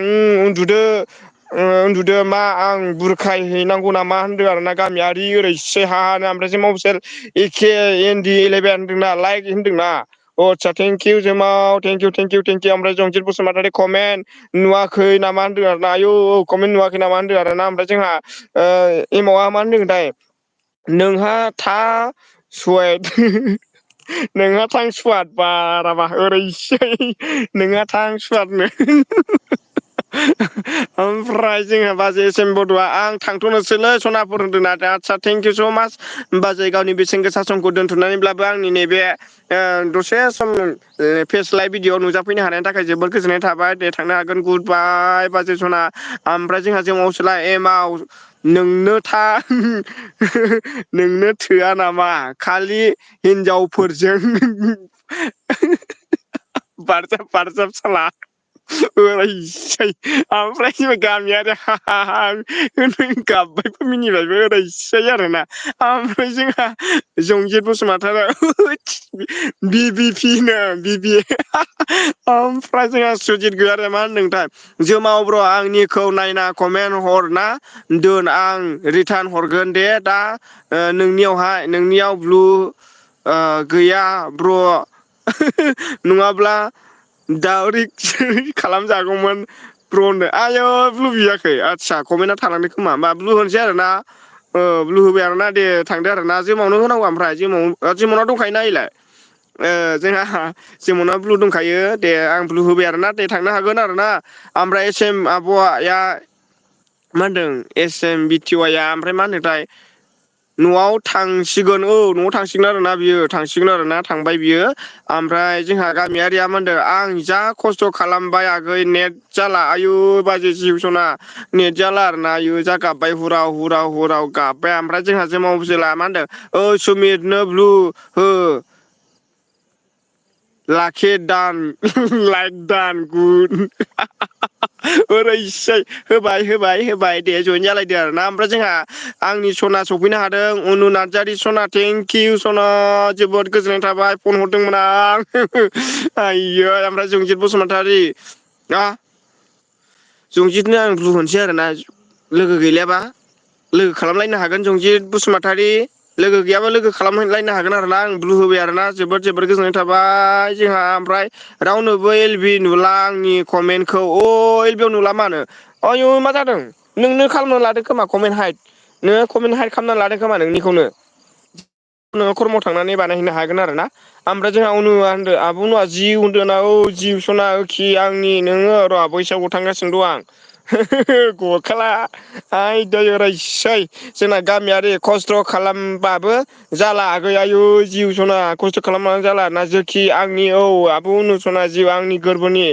उन्दुदो मा आं बुरखायहैनांगौ नामा होनदों आरो ना गामियारि ओरैसो हानो ओमफ्राय जों मावसेर एके एनडि 11 होनदोंना लाइक होनदोंना आदसा थेंक इउ जोमाव थेंक इउ ओमफ्राय जंजित बसुमतारी कमेन्ट नुवाखै नामा होनदों आरो ना आयौ कमेन्ट नुवाखै नामा होनदों आरो ना ओमफ्राय जोंहा एमावा मा होनदोंथाय नोंहा था सुवेट नोंहा थां सुवाद बाराबा ओरैसै नोंहा थां सुवादनो ओमफ्राय जोंहा बाजै एस एम बड'आ आं थांथ'नोसैलै सनापुर होनदोंना आदसा थेंक इउ स' माच बाजै गावनि बेसेन गोसा समखौ दोन्थ'नानैब्लाबो आंनि नैबे दसे सम फेस लाइभ भिडिअ' नुजाफैनो हानायनि थाखाय जोबोद गोजोननाय थाबाय दे थांनो हागोन गुड बाय बाजै सना ओमफ्राय जोंहा जोमावसोला एमाव नोंनो नोंनो थोआ नामा खालि हिनजावफोरजों बारजाब साला ओरैसै ओमफ्राय गामियारि गाबबायबो मिनिबायबो ओरैसै आरोना ओमफ्राय जोंहा जंजित बसुमतारी बि पि नो बिबि ओमफ्राय जोंहा सुजित गयारिया मा होनदोंथाय जोमाव आंनिखौ नायना कमेन्ट हरना दोन आं रिटार्न हरगोन दे दा नोंनियाव ब्लु गैया ब्र' नङाब्ला दाउरि खालामजागौमोन ब्रनो आयौ ब्लु बियाखै आदसा कमेन्टआ थालांदों खोमा मा ब्लु होनसै आरो ना ब्लु होबाय आरोना दे थांदो आरो ना जोमावनो होनांगौ ओमफ्राय जोमावना दंखायो ना इलाय जोंहा जोमावना ब्लु दंखायो दे आं ब्लु होबाय आरोना दे थांनो हागोन आरो ना ओमफ्राय एम आब'या मा होनदों एस एम बिटि वाइआ ओमफ्राय मा होनदोंथाय न'आव थांसिगोन न'आव थांसिगोन आरोना बियो थांसिगोन आरोना थांबाय बियो ओमफ्राय जोंहा गामियारिया मा होनदों आं जा खस्थ' खालामबाय आगै नेट जाला आयु बाजै जिबसना नेट जाला आरो ना आयु जा गाबबाय हुराव गाबबाय ओमफ्राय जोंहा जोमावला मा होनदों सुमितनो ब्लु हो लाखि दान लाइक दान गुद ओरैसै होबाय दे जयेन जालायदो आरो ना ओमफ्राय जोंहा आंनि सना सफैनो हादों अनु नार्जारि सना थेंक इउ सना जोबोद गोजोननाय थाबाय फन हरदोंमोन आं आइयै ओमफ्राय जंजित बसुमतारी जंजितनो आं ब्लु होनसै आरोना लोगो गैलायाबा लोगो खालामलायनो हागोन जंजित बसुमतारी लोगो गैयाबा लोगो खालामहैलायनो हागोन आरो ना आं ब्लु होबाय आरो ना जोबोद जोबोद गोजोननाय थाबाय जोंहा ओमफ्राय रावनोबो एल बि नुला आंनि कमेन्टखौ एल बि आव नुला मानो आयु मा जादों नोंनो खालामना लादो खोमा कमेन्ट हाइट नोङो कमेन्ट हाइट खालामना लादो खोमा नोंनिखौनो नोङो कर्मआव थांनानै बानायहैनो हागोन आरो ना ओमफ्राय जोंहा उनुआ होनदो आब' उनुआ जि होनदो ना औ जिब सना खि आंनि नोङो र' बैसागुआव थांगासिनो दं आं गखाला आइ दै ओरैसै जोंना गामियारि खस्थ' खालामबाबो जाला आगै आयु जिउ सना खस्थ' खालामनानै जाला ना जेखि आंनि औ आब' उनुसना जिउ आंनि गोरबोनि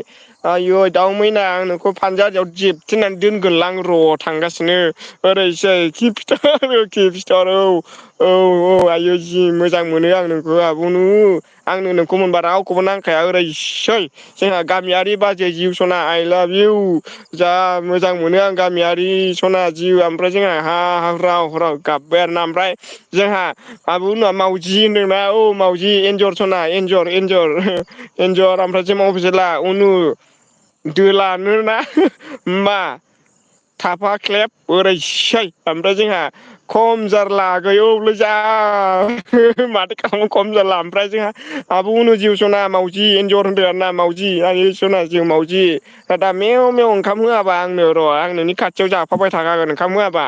आय दाउ मैना आं नोंखौ फानजारियाव जेबथेनानै दोनगोनलां र' थांगासिनो ओरैसै कि फिथार औ औ औ आयु जि मोजां मोनो आं नोंखौ आब'नु आंनो नोंखौ मोनबा रावखौबो नांखाया ओरैसै जोंहा गामियारि बाजै जिउ सना आइ लाभ इउ जा मोजां मोनो आं गामियारि सना जिउ ओमफ्राय जोंहा हाव हाव गाबबाय आरोना ओमफ्राय जोंहा आब' उनुआ मावजि होनदोंना औ मावजि एन्जर सना एन्जर एन्जर ओमफ्राय जों माव बिजला उनु दोलानोना मा थाफा ख्लेब ओरैसै ओमफ्राय जोंहा खम जारला आगैऔलै जा माथो खालामो खम जारला ओमफ्राय जोंहा आब' उनु जिउ सना मावजि एन्जर होनदो आरो ना मावजि आय सना जिउ मावजि दा मेव मेव ओंखाम होआबा आंनो र' आं नोंनि खाथियाव जाफाबाय थाखागोन ओंखाम होआबा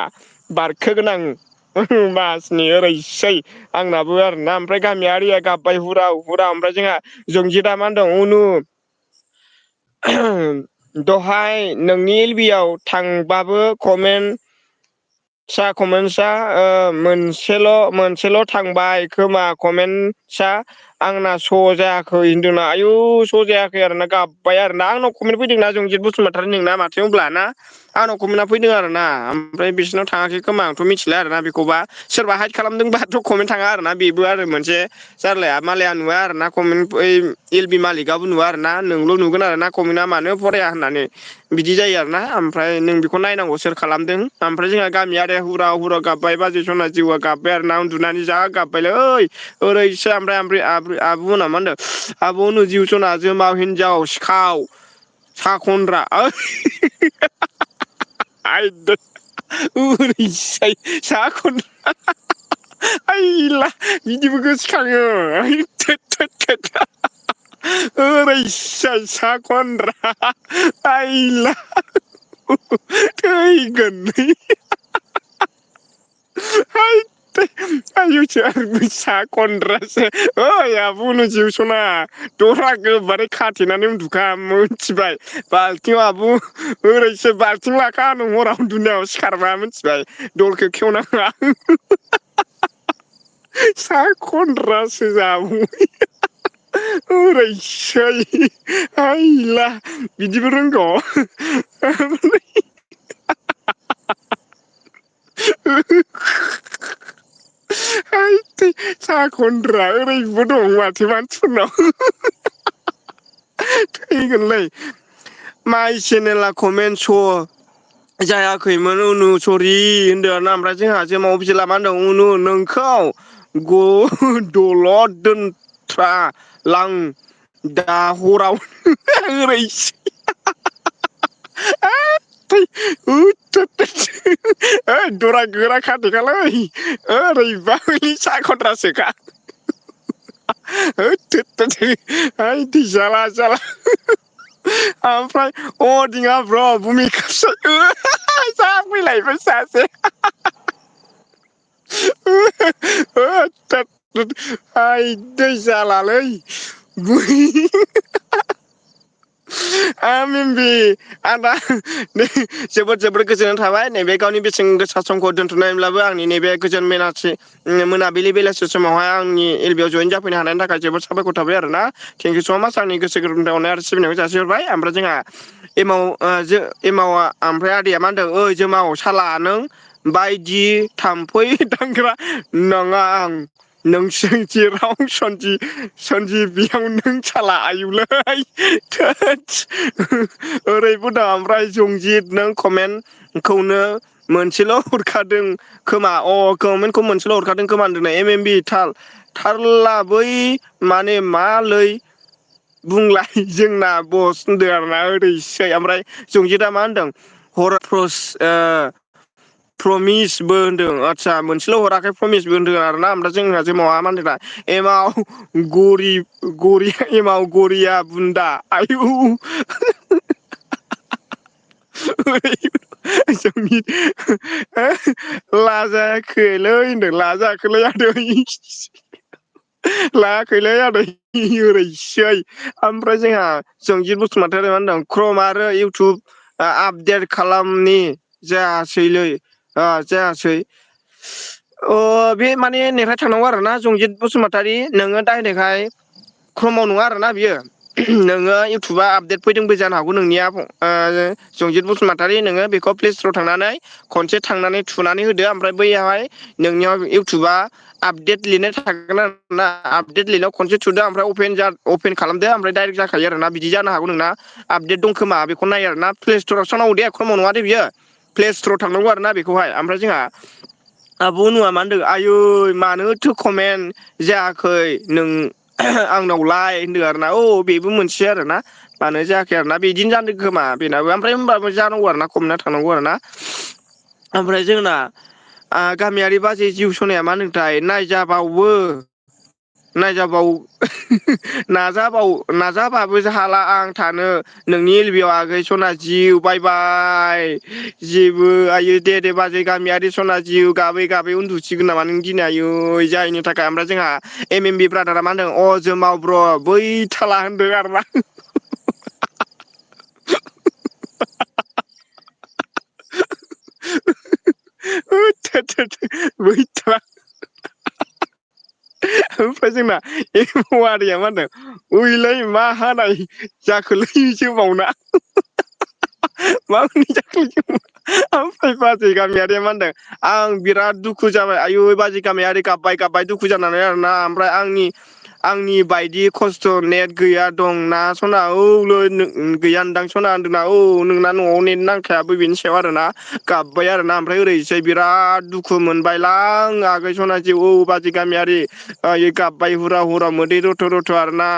बारखोगोन आं मासनि ओरैसै आंनाबो आरोना ओमफ्राय गामियारिया गाबबाय हुराव हुरा ओमफ्राय जोंहा जंजितआ मा होनदों उनु दहाय नोंनि एल बि आव थांबाबो कमेन्ट कमेन्टसा मोनसेल' थांबाय खोमा कमेन्टसा आंना स' जायाखै होनदोंना आयु स' जायाखै आरोना गाबबाय आरोना आंनाव कमेन्ट फैदोंना जंजित बसुमतारी नोंना माथो होनब्ला ना आंनाव कमेन्टआ फैदों आरो ना ओमफ्राय बिसोरनाव थाङाखै खोमा आंथ' मिथिला आरोना बेखौबा सोरबा हाइद खालामदोंबाथ' कमेन्ट थाङा आरोना बेबो आरो मोनसे जारलाया मालाया नुवा आरो ना कमेन्ट एल बि मालिकआबो नुवा आरो ना नोंल' नुगोन आरो ना कमेन्टआ मानो फराया होननानै बिदि जायो आरो ना ओमफ्राय नों बेखौ नायनांगौ सोर खालामदों ओमफ्राय जोंहा गामियारि हुरा हुरा गाबबाय बाजै सना जिउआ गाबबाय आरो ना उन्दुनानै जा गाबबायलै ओरैसो ओमफ्राय आब' मोना मा होनदों आब' उनु जिउ सना जोमाव हिनजाव सिखाव सा खनग्रा ओरैजाय सा खनग्रा बिदिबो गोसोखाङो ओरैजाय सा खनग्रा थैगोन आयुसो सा खनग्रासो ओइ आब' उनु जिउ सना दरा गोबारै खाथेनानै उन्दुखा मोनथिबाय बाल्थिंआव आब' ओरैसो बाल्थिं लाखा नों हराव उन्दुनायाव सिखारबा मिथिबाय दलखौ खेवनाङा सा खनग्रासो जाबाय ओरैसै बिदिबो रोंगौ सा खनग्रा ओरैबो दं माथो मानसिफोरनाव थैगोनलै माइ सेनेला कमेन्ट स' जायाखैमोन उनु सरि होनदों आरोना ओमफ्राय जोंहा जेमाव बिजिला मा होनदों उनु नोंखौ दलद दोनथ्रा लां दा हराव ओरैसो ओइ दरा गोरा खाथेखालै ओरैबा सा खद्रासोखा जाला ओमफ्राय दिङा भुमिखासो जा फैलायबाय सासे दै जालालै आदा जोबोद जोबोद गोजोननाय थाबाय नैबे गावनि बेसेन गोसा समखौ दोन्थ'नायब्लाबो आंनि नैबे गोजोन मोनाबिलि बेलासि समावहाय आंनि एल बि आव जयेन जाफैनो हानायनि थाखाय जोबोद साबायखर थाबाय आरो ना थेंक इउ स' माच आंनि गोसो गोरबोनिफ्राय अननाय आरो सिबिनायखौ जासिहरबाय ओमफ्राय जोंहा एमावा ओमफ्राय आदैया मा होनदों ओइ जोमाव साला नों बायदि थाम्फै दांग्रा नङा आं नोंसो जेराव सनजि नों साला आयुलै ओरैबो दा ओमफ्राय जंजित नों कमेन्टखौनो मोनसेल' हरखादों खोमा कमेन्टखौ मोनसेल' हरखादों खोमा होनदोंना एम बि थारला बै माने मालै बुंलाय जोंना बस होनदों आरोना ओरैसै ओमफ्राय जंजितआ मा होनदों प्रमिसबो होनदों आदसा मोनसेल' हराखै प्रमिसबो होनदों आरोना ओमफ्राय जोंहा जे मावा मा होनदों एमाव एमाव गरिया बुन्दा आयु जोंनि लाजायाखैलै होनदों लाजाखैलै आदै लायाखैलै आदै ओरैसै ओमफ्राय जोंहा जोंजित बसुमतारी मा होनदों क्रम आरो इउटुब आपडेट खालामनि जायासैलै जायासै अ बे माने नेटआ थांनांगौ आरोना जंजित बसुमतारी नोङो डाइरेक्टहाय क्रममाव नङा आरोना बियो नोङो इउटुबा आपडेट फैदोंबो जानो हागौ नोंनिया जंजित बसुमतारी नोङो बेखौ प्लेस्टराव थांनानै खनसे थांनानै थुनानै होदो ओमफ्राय बैयावहाय नोंनियाव इउटुबा आपडेट लिरनाय थागोन आरोना आपडेट लिरनायाव खनसे थुदो ओमफ्राय अपेन खालामदो ओमफ्राय डाइरेक्ट जाखायो आरोना बिदि जानो हागौ नोंना आपडेट दं खोमा बेखौ नायो आरोना प्लेस्टरावसो नांगौ दे क्रममाव नङा दे बियो प्ले स्टराव थांनांगौ आरोना बेखौहाय ओमफ्राय जोंहा आब' अनुआ मा होनदों आयै मानोथो कमेन्ट जायाखै नों आंनावलाय होनदों आरोना औ बेबो मोनसे आरोना मानो जायाखै आरोना बिदिनो जादों खोमा बेनाबो ओमफ्राय होनबाबो जानांगौ आरोना कमेन्टआ थांनांगौ आरोना ओमफ्राय जोंना गामियारि बाजै जिउ सनाया मा होनदोंथाय नायजाबावो नाजाबाबो हाला आं थानो नोंनि एलबियाव आगै सना जिउ बाय बाय जेबो आयो दे बाजै गामियारि सना जिउ गाबै गाबै उन्दुसिगोन नामा नों दिनै आयै जायैनि थाखाय ओमफ्राय जोंहा एम एम बि ब्रादारा मा होनदों अ जोमाव ब्र' बै थाला होनदों आरोना ओमफ्राय जोंना एम आदैया मा होनदों ओइलै मा हानाय जाखोलै जोमावना ओमफ्राय बाजै गामियारिया मा होनदों आं बिराद दुखु जाबाय आयु बाजै गामियारि गाबबाय दुखु जानानै आरोना ओमफ्राय आंनि बायदि खस्थ' नेट गैया दंना सना औलै गैयानदां सना होनदोंना औ नोंना न'आव नेट नांखायाबो बेनि सायाव आरोना गाबबाय आरोना ओमफ्राय ओरैजाय बिराद दुखु मोनबायलां आगै सनाथि औ बाजै गामियारि गाबबाय हुरा हुरा मोदै रथ' रथ' आरो ना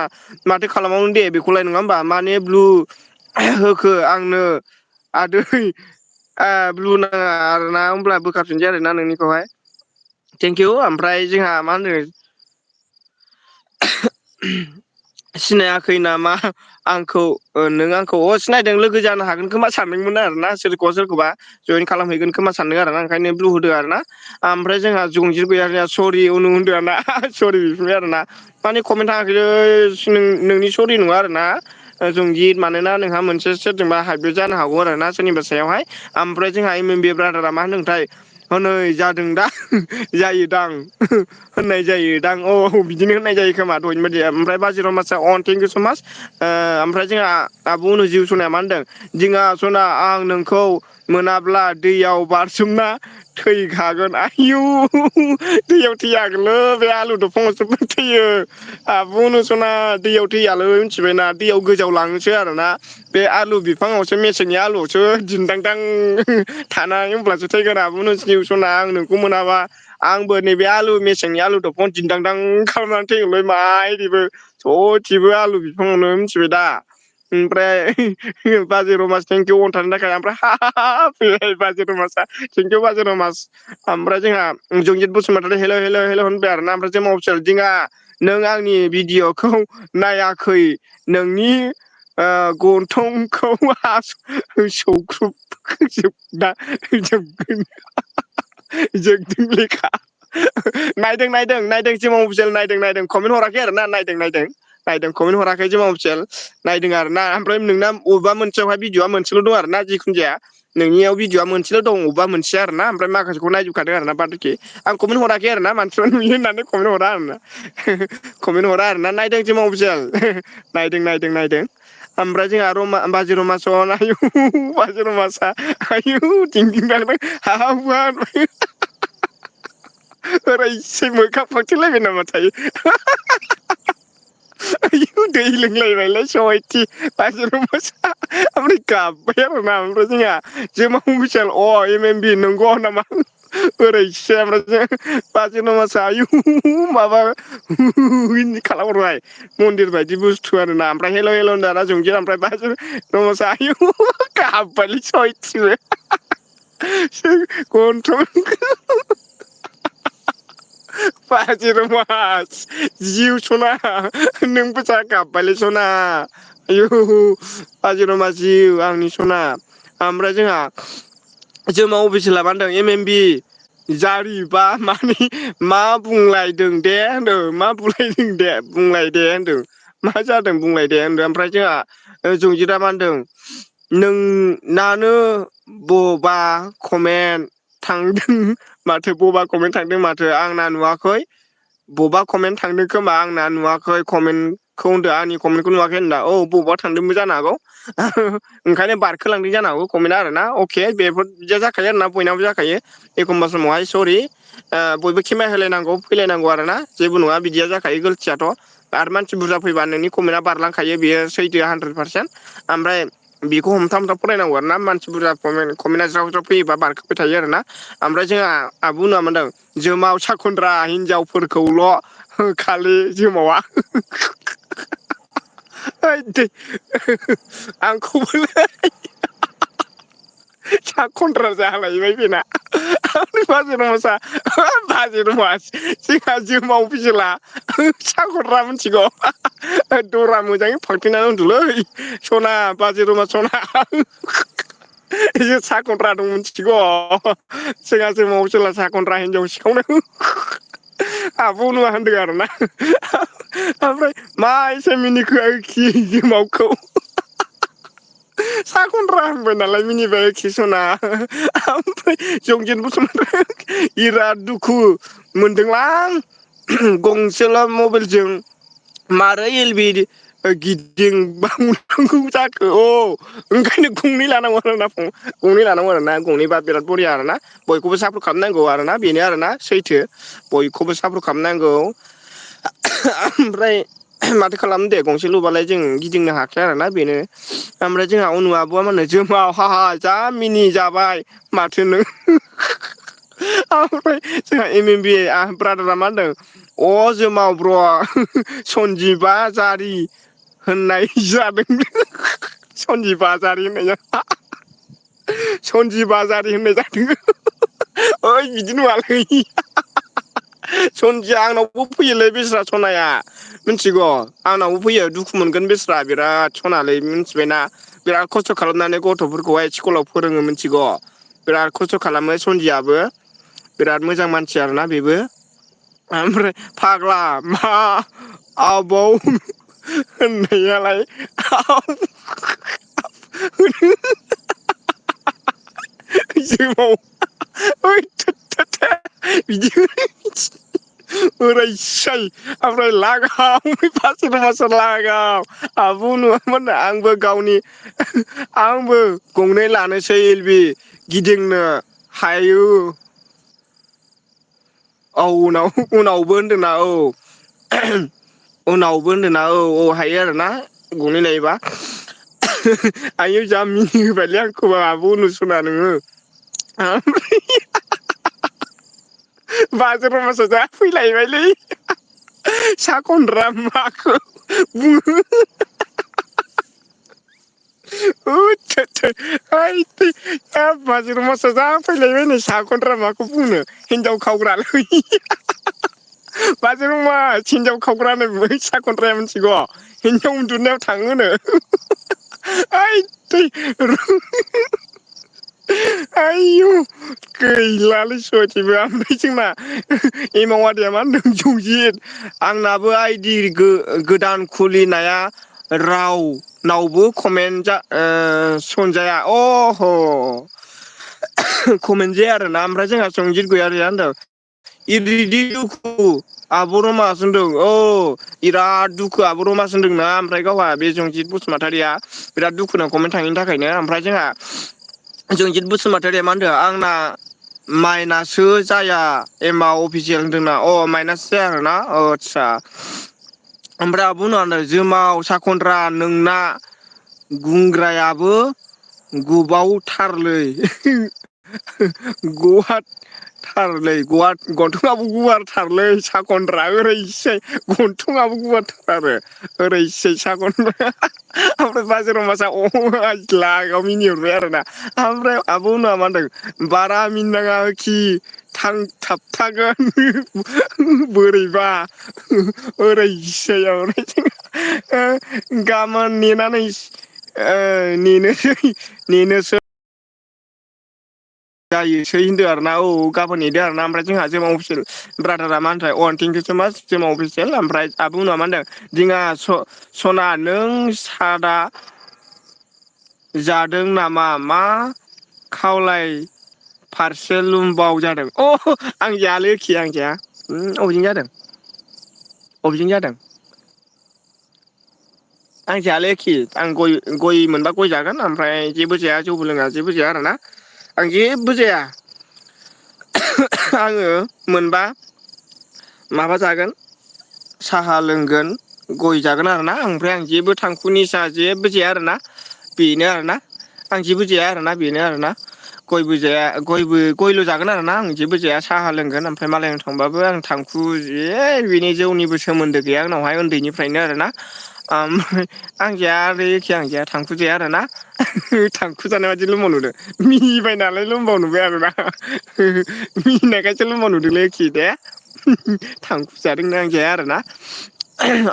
माथो खालामबावनो दे बेखौलाय नङा होमबा माने ब्लु होखो आंनो आदै ब्लु नाङा आरोना होमब्ला बोखारफिनसै आरोना नोंनिखौहाय थेंकिउ ओमफ्राय जोंहा मा होनो सिनायाखै नामा आंखौ नों आंखौ सिनायदों लोगो जानो हागोन खोमा सानदोंमोन आरोना सोरखौबा जयेन खालामहैगोन खोमा सानदों आरोना ओंखायनो ब्लु होदो आरोना ओमफ्राय जोंहा जंजित गैया सरि उनु होनदों आरोना सरि बिफिनबाय आरोना माने कमेन्ट थाङाखैलै नोंनि सरि नङा आरोना जंजित मानोना नोंहा मोनसे सोरजोंबा हाइब्रिद जानो हागौ आरो ना सोरनिबा सायावहाय ओमफ्राय जोंहा एम एम बि ब्रादारा मा होनदोंथाय हनै जादों दा जायोदां होननाय जायो दां औ बिदिनो होननाय जायो खोमा दहायनि बायदि ओमफ्राय बाजिराव मानसिया अन थेंकिउ स माच ओमफ्राय जोंहा आब' अनु जिउ सनाया मा होनदों दिङा सना आं नोंखौ मोनाब्ला दैयाव बारसोमना थैखागोन आयु दैयाव थैयागोनलै बे आलु दफाङावसो थैयो आब' अनसना दैयाव थैयालै मिथिबायना दैयाव गोजाव लाङोसो आरोना बे आलु बिफाङावसो मेसेंनि आलुआवसो दिन्दांदां थानाय होमब्लासो थैगोन आब'नु जिउसना आं नोंखौ मोनाबा आंबो नैबे आलु मेसेंनि आलु दफाङाव दिन्दांदां खालामनानै थैगोनलै माइदिबो ससेबो आलु बिफाङावनो मिथिबाय दा ओमफ्राय बाजै रमास थेंकिउ अन थानो थाखाय ओमफ्राय फैबाय बाजै रमासआ थेंकिउ बाजै रमास ओमफ्राय जोंहा जंजित बसुमतारी हेल' हेल' हेल' होनबाय आरोना ओमफ्राय जों अफिसियेल दिङा नों आंनि भिडिअ'खौ नायाखै नोंनि गन्थंखौ सौख्रुबजोबना जोबगोन जोगदों लेखा नायदों जों अफिसियेल नायदों कमेन्ट हराखै आरो ना नायदों कमेन्ट हराखै जों अफिसियेल नायदों आरो ना ओमफ्राय नोंना बबेबा मोनसेयावहाय भिडिअआ मोनसेल' दं आरो ना जिखुनु जाया नोंनियाव भिडिअआ मोनसेल' दं अबेबा मोनसे आरो ना ओमफ्राय माखासेखौ नायजोबखादों आरो ना बादखि आं कमेन्ट हराखै आरो ना मानसिफ्रा नुयो होननानै कमेन्ट हरा आरो ना कमेन्ट हरा आरोना नायदों जों अफिसियेल नायदों ओमफ्राय जोंहा बाजै रमासन आयु बाजै रमासआ आयु दिंदिं दांदां हाहां हुवार ओरैसै मोखां फांथेलायबाय नामाथाय आयु दै लोंलायबायलाय सयथि बाजै रमासआ ओमफ्राय गाबबाय आरोना ओमफ्राय जोंहा जोमा अफिसियेल एम एम बि नंगौ नामा ओरैसै ओमफ्राय जों बाजै रमासआ आयु माबा खालामहरबाय मन्दिर बायदि बुस्थु आरो ना ओमफ्राय हेल' होनदों आरोना जंजित ओमफ्राय बाजै रमासआ आयु गाबबायलै सयथिबो गन्थं बाजि रमास जिउ सना नोंबो जा गाबबायलै सना आयु बाजिर'मा जिउ आंनि सना ओमफ्राय जोंहा जोमा अफिस लाबा होनदों एम एम बि जारि बा मानि मा बुंलायदों दे होनदों मा बुंलायदों दे बुंलाय दे होनदों मा जादों बुंलाय दे होनदों ओमफ्राय जोंहा जंजिता मा होनदों नोंनानो बबा कमेन्ट थांदों माथो बबा कमेन्ट थांदों माथो आंना नुवाखै बबेबा कमेन्ट थांदों खोमा आंना नुवाखै कमेन्टखौ होनदों आंनि कमेन्टखौ नुवाखै होनदा औ बबावबा थांदोंबो जानो हागौ ओंखायनो बारखोलांदों जानो हागौ कमेन्टआ आरोना अके बेफोर बिदिया जाखायो आरोना बयनाबो जाखायो एखमबा समावहाय सरि बयबो खेमाय होलायनांगौ फैलायनांगौ आरो ना जेबो नङा बिदिया जाखायो गोलथियाथ' आरो मानसि बुरजा फैबा नोंनि कमेन्टआ बारलांखायो बेयो सैथो 100% ओमफ्राय बेखौ हमथा हमथा फरायनांगौ आरो ना मानसि बुरजा कमेन्टआ ज्राव ज्राव फैयोबा बारखोबाय थायो आरो ना ओमफ्राय जोंहा आब' मोनना मा होनदों जोमाव साखन्द्रा हिनजावफोरखौल' खालि जोमावा आंखौबोलै सा खन्द्रा जालायबाय बेना बाजै रमसा बाजै रमास जोंहा जोमाव बिजेला साखररा मिथिगौ दरा मोजाङै फांथेनानै उन्दुलै सना बाजै रुमा सना सा खन्द्रा दं मिथिग' जोंहा जोमाव जेला सा खन्द्रा हिनजाव सिखावनो आब' नङा होनदों आरोना ओमफ्राय मा एसे मिनिखो आरोखि जोमावखौ सा खन्द्रा होनबाय नालाय मिनिबाय आरोखि सना ओमफ्राय जंजित बसुमतारी बिराद दुखु मोनदोंलां गंसेल' मबाइलजों मारै एल बि गिदिंबावनांगौ जाखो ओंखायनो गंनै लानांगौ आरोना गंनै लानांगौ आरोना गंनैबा बिराद बरिया आरोना बयखौबो सापर्ट खालामनांगौ आरोना बेनो आरोना सैथो बयखौबो सापर्ट खालामनांगौ ओमफ्राय माथो खालामनो दे गंसे लुबालाय जों गिदिंनो हाखाया आरोना बेनो ओमफ्राय जोंहा अनु आब'आ मा होनो जोमाव हाहा जा मिनि जाबाय माथो नों ओमफ्राय जोंहा एम एम बि ब्रादारा मा होनदों अ जोमाव ब्र' सनजिबा जारि होननाय जादों सनजि बाजारि होननाय सनजि बाजारि होननाय जादों ओइ बिदि नङालै सनजिया आंनावबो फैयोलै बेस्रा सनाया मिथिगौ आंनावबो फैयो दुखु मोनगोन बेस्रा बिराद सनालै मिथिबायना बिराद खस्थ' खालामनानै गथ'फोरखौहाय स्कुलाव फोरोङो मिथिगौ बिराद खस्थ' खालामो सनजियाबो बिराद मोजां मानसि आरोना बेबो ओमफ्राय फाग्ला मा आबाव होननायालाय बिदि ओरैसाय ओमफ्राय लागाव लागाव आब' नङामोन आंबो गावनि आंबो गंनै लानोसै एल बि गिदिंनो हायो औ उनावबो होनदोंना औ उनावबो होनदोंना औ हायो आरोना गंनै लायोबा आइयौ जा मिनि होबायलै आंखौ आब' अनसुला नोङो बाजार मासाव जा फैलायबायलै सा खन्द्रा माखौ बुङो बाजिर मासाव जा फैलायबाय नै सा खन्द्रा माखौ बुंनो हिनजाव खावग्रालै बाजै मा हिनजाव खावग्रानो बै सा खन्द्राया मिथिगौ हिनजाव उन्दुनायाव थाङोनो आयौ गैलालै सयथिबो ओमफ्राय जोंना एमाव आदाया मा होनदों जंजित आंनाबो आइदि गोदान खुलिनाया रावनावबो कमेन्ट सनजाया कमेन्ट जाया आरोना ओमफ्राय जोंहा संजित गयारिया होनदों इदिदि दुखु आब' रमासो होनदों बिराद दुखु आब' रमासो होनदोंना ओमफ्राय गावहा बे जंजित बसुमतारिया बिराद दुखुनां कमेन्ट थाङिनि थाखायनो ओमफ्राय जोंहा जंजित बसुमतारिया मा होनदों आंना माइनासो जाया एमआ अफिसियेल होनदोंना माइनास जाया आरोना आदसा ओमफ्राय आब' होनदों जोमाव साखन्द्रा नोंना गुंग्रायाबो गोबावथारलै थारलै गन्थंआबो गुवारथारलै साखनफ्रा ओरैसै गन्थंआबो गुवारथार आरो ओरैसै साखनफ्रा ओमफ्राय बाजाराव मासा लागाव मिनिहरबाय आरोना ओमफ्राय आब' मोनना मा होनदों बारा मिनिनाङाखि थांथाबथागोन बोरैबा ओरैसै ओमफ्राय गाबोन नेनानै नेनोसै जायोसै होनदों आरो ना औ गाबोन नेदों आरो ना ओमफ्राय जोंहा जोमा अफिसियेल ब्रादारा मा होनथाय अवान थेंकिउ स माच जोमा अफिसियेल ओमफ्राय आब' मोनना मा होनदों दिङा सना नों सादा जादों नामा मा खावलाय फारसे लुमबाव जादों अ आं जायालै आं जाया अबेजों जादों अबेजों जादों आं जायालै आं गय मोनबा गय जागोन ओमफ्राय जेबो जाया जौबो लोङा जेबो जाया आरोना आं जेबो जाया आङो मोनबा माबा जागोन साहा लोंगोन गय जागोन आरोना ओमफ्राय आं जेबो थांखुनि साहा जेबो जाया आरोना बेनो आरोना आं जेबो जाया आरोना बेनो आरोना गयबो जाया गयल' जागोन आरोना आं जेबो जाया साहा लोंगोन ओमफ्राय मालायनाव थांबाबो आं थांखु बिनि जौनिबो सोमोन्दो गैया आंनावहाय उन्दैनिफ्रायनो आरोना ओमफ्राय आं जायालै आं जाया थांखु जाया आरोना थांखु जानाय बादि लोंबाव नुदों मिनिबाय नालाय लोंबाव नुबाय आरोना मिनिनायखायसो लोंबाव नुदोंलै दे थांखु जादोंनो आं जाया आरोना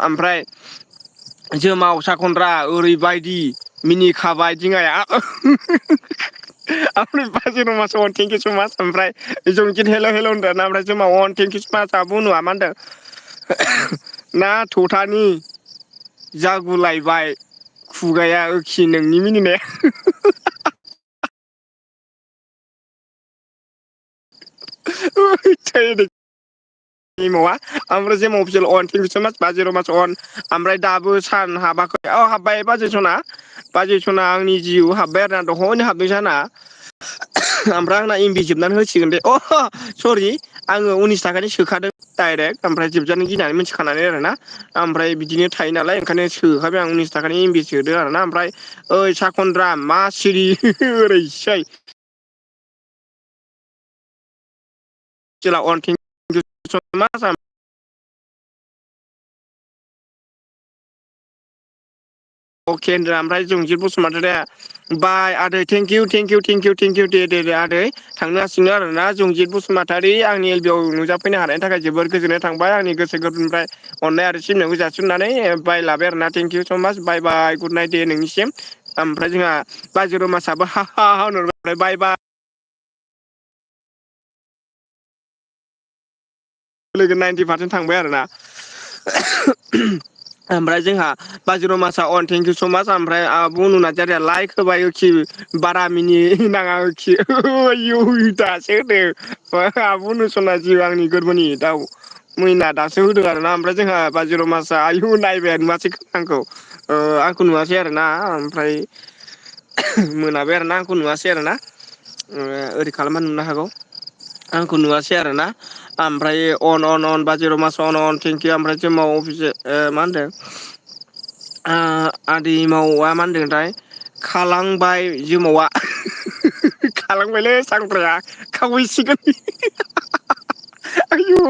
ओमफ्राय जोमाव साखनद्रा ओरैबायदि मिनिखाबाय दिङाया ओमफ्राय बाजै रमास थेंकिउ स मास ओमफ्राय जंकित हेल' हेल' होनदों ना ओमफ्राय जोंमा थेंकिउ स मास आब' मा होनदों ना थथानि जागुलायबाय खुगाया नोंनि मिनिनाया एमावा ओमफ्राय जेमा अफिसियेल अन थेंकिउ स माच बाजै रमास अन ओमफ्राय दाबो सान हाबाखै हाबबाय बाजै सना बाजै सना आंनि जिउ हाबबाय आरो ना दहायनो हाबदों साना ओमफ्राय आंना एमबि जोबनानै होसिगोन दे सरि आङो 19 थाखानि सोखादों डाइरेक्ट ओमफ्राय जोबजानो गिनानै मिथिखानानै आरोना ओमफ्राय बिदिनो थायो नालाय ओंखायनो सोखाबाय आं 19 थाखानि एमबि सोदों आरोना ओमफ्राय ओइ साखनद्रा मा सिरि ओरैसै अके होनदों ओमफ्राय जंजित बसुमतारिया बाय आदै थेंकिउ दे आदै थांनो हासिगोन आरोना जंजित बसुमतारि आंनि एलबि आव नुजाफैनो हानायनि थाखाय जोबोर गोजोननाय थांबाय आंनि गोसो गोरबोनिफ्राय अननाय आरो सिबिनायखौ जासिननानै बाय लाबाय आरोना थेंकिउ स माच बाय बाय गुड नाइट दे नोंनिसिम ओमफ्राय जोंहा बाजै रमासाबो हा हा होनहरबाय बाय बाय लोगो 90% थांबाय आरोना ओमफ्राय जोंहा बाजै रमासा अन थेंकिउ स माच ओमफ्राय बुनु नार्जारिया लाइक होबाय बारा मिनि नाङा आयौ दासो होदों आब' अनुसना जिउ आंनि गोरबोनि दाउ मैना दासो होदों आरोना ओमफ्राय जोंहा बाजै मासा आयु नायबाय नुवासै आंखौ आंखौ नुवासै आरोना ओमफ्राय मोनाबाय आरोना आंखौ नुवासै आरोना ओरै खालामबा नुनो हागौ आंखौ नुवासै आरोना ओमफ्राय अन बाजै रमास अन थेंकिउ ओमफ्राय जोंमा अफिस मा होनदों आदै मावआ मा होनदोंथाय खालांबाय जोमावा खालांबायलै सांफ्राया खावहैसिगोन आयु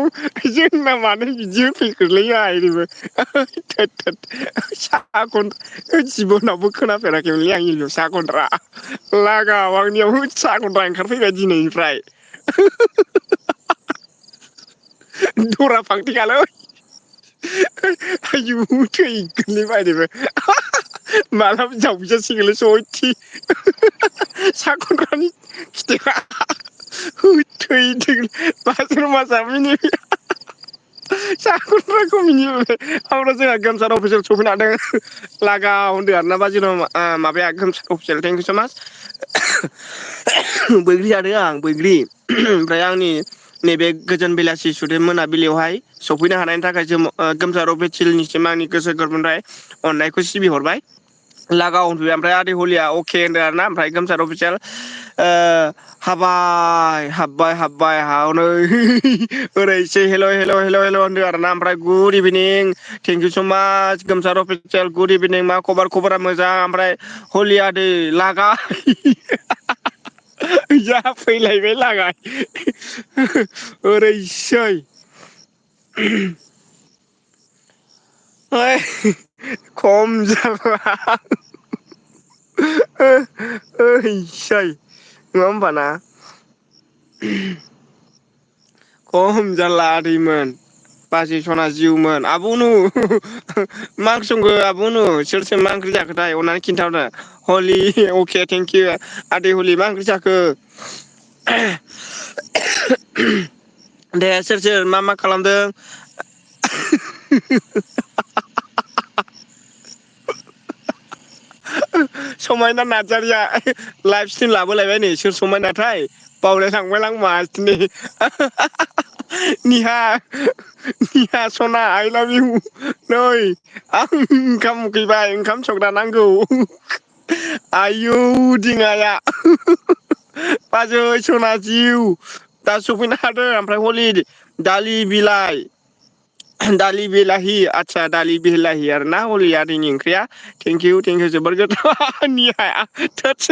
जोंना मानो बिदि होफैखोलै ओरैबो जिबनावबो खोनाफेराखैमोनलै आं सा खनद्रा लागाव आंनियाव सा खनद्रा ओंखारफैबाय दिनैनिफ्राय दरा फांथेखालै आयु थैगोनलै मादिबो माला जावजासिगोनलै सयथि सा खनद्रानि खिथेरा थैदों बाज्रुम मासा मिनि सा खनद्राखौ मिनिहोबाय ओमफ्राय जोंहा गोमसार अफिसियेल सफैनो हादों लागाव होनदों आरोना बाजै माबाया गोमसार अफिसियेल थेंकिउ स माच बैग्रि जादों आं बैग्रि ओमफ्राय आंनि नैबे गोजोन बेलासि सुदेम मोनाबिलियावहाय सफैनो हानायनि थाखाय जों गोमसार अफिसियेलनिसिम आंनि गोसो गोरबोनिफ्राय अननायखौ सिबिहरबाय लागाव होनफैबाय ओमफ्राय आदै हलिया अके होनदों आरोना ओमफ्राय गोमसार अफिसियेल हाब्बाय हनै ओरैसै हेल' होनदों आरोना ओमफ्राय गुड इभिनिं थेंकिउ स माच गोमसार अफिसियेल गुड इभिनिं मा खबरा मोजां ओमफ्राय हलिया दै लागा जा फैलायबाय लागाय ओरैसै खम जाबा ओइसै नङा होमबा ना खम जारला आदैमोन बाजै सना जिउमोन आब'नु मा ओंख्रि संखो आब'नु सोर सोर मा ओंख्रि जाखोथाय अननानै खिन्थाहरदो हलि अके थेंकिउ आदै हलि मा ओंख्रि जाखो दे सोर सोर मा मा खालामदों समायना नार्जारिया लाइफ स्टाइल लाबोलायबाय नै सोर समायनाथाय बावलाय लांबायलां मासदिनि निहा निहा सना आइ लाभ इउ नै आं ओंखाम उखैबाय ओंखाम संग्रा नांगौ आयौ दिङाया बाजै सना जिउ दा सफैनो हादों ओमफ्राय हलि दालि बिलाइ दालि बिलाहि आदसा दालि बिलाहि आरो ना हलि आदैनि ओंख्रिया थेंकिउ थेंकिउ जोबोर गोथाव निहा थोदस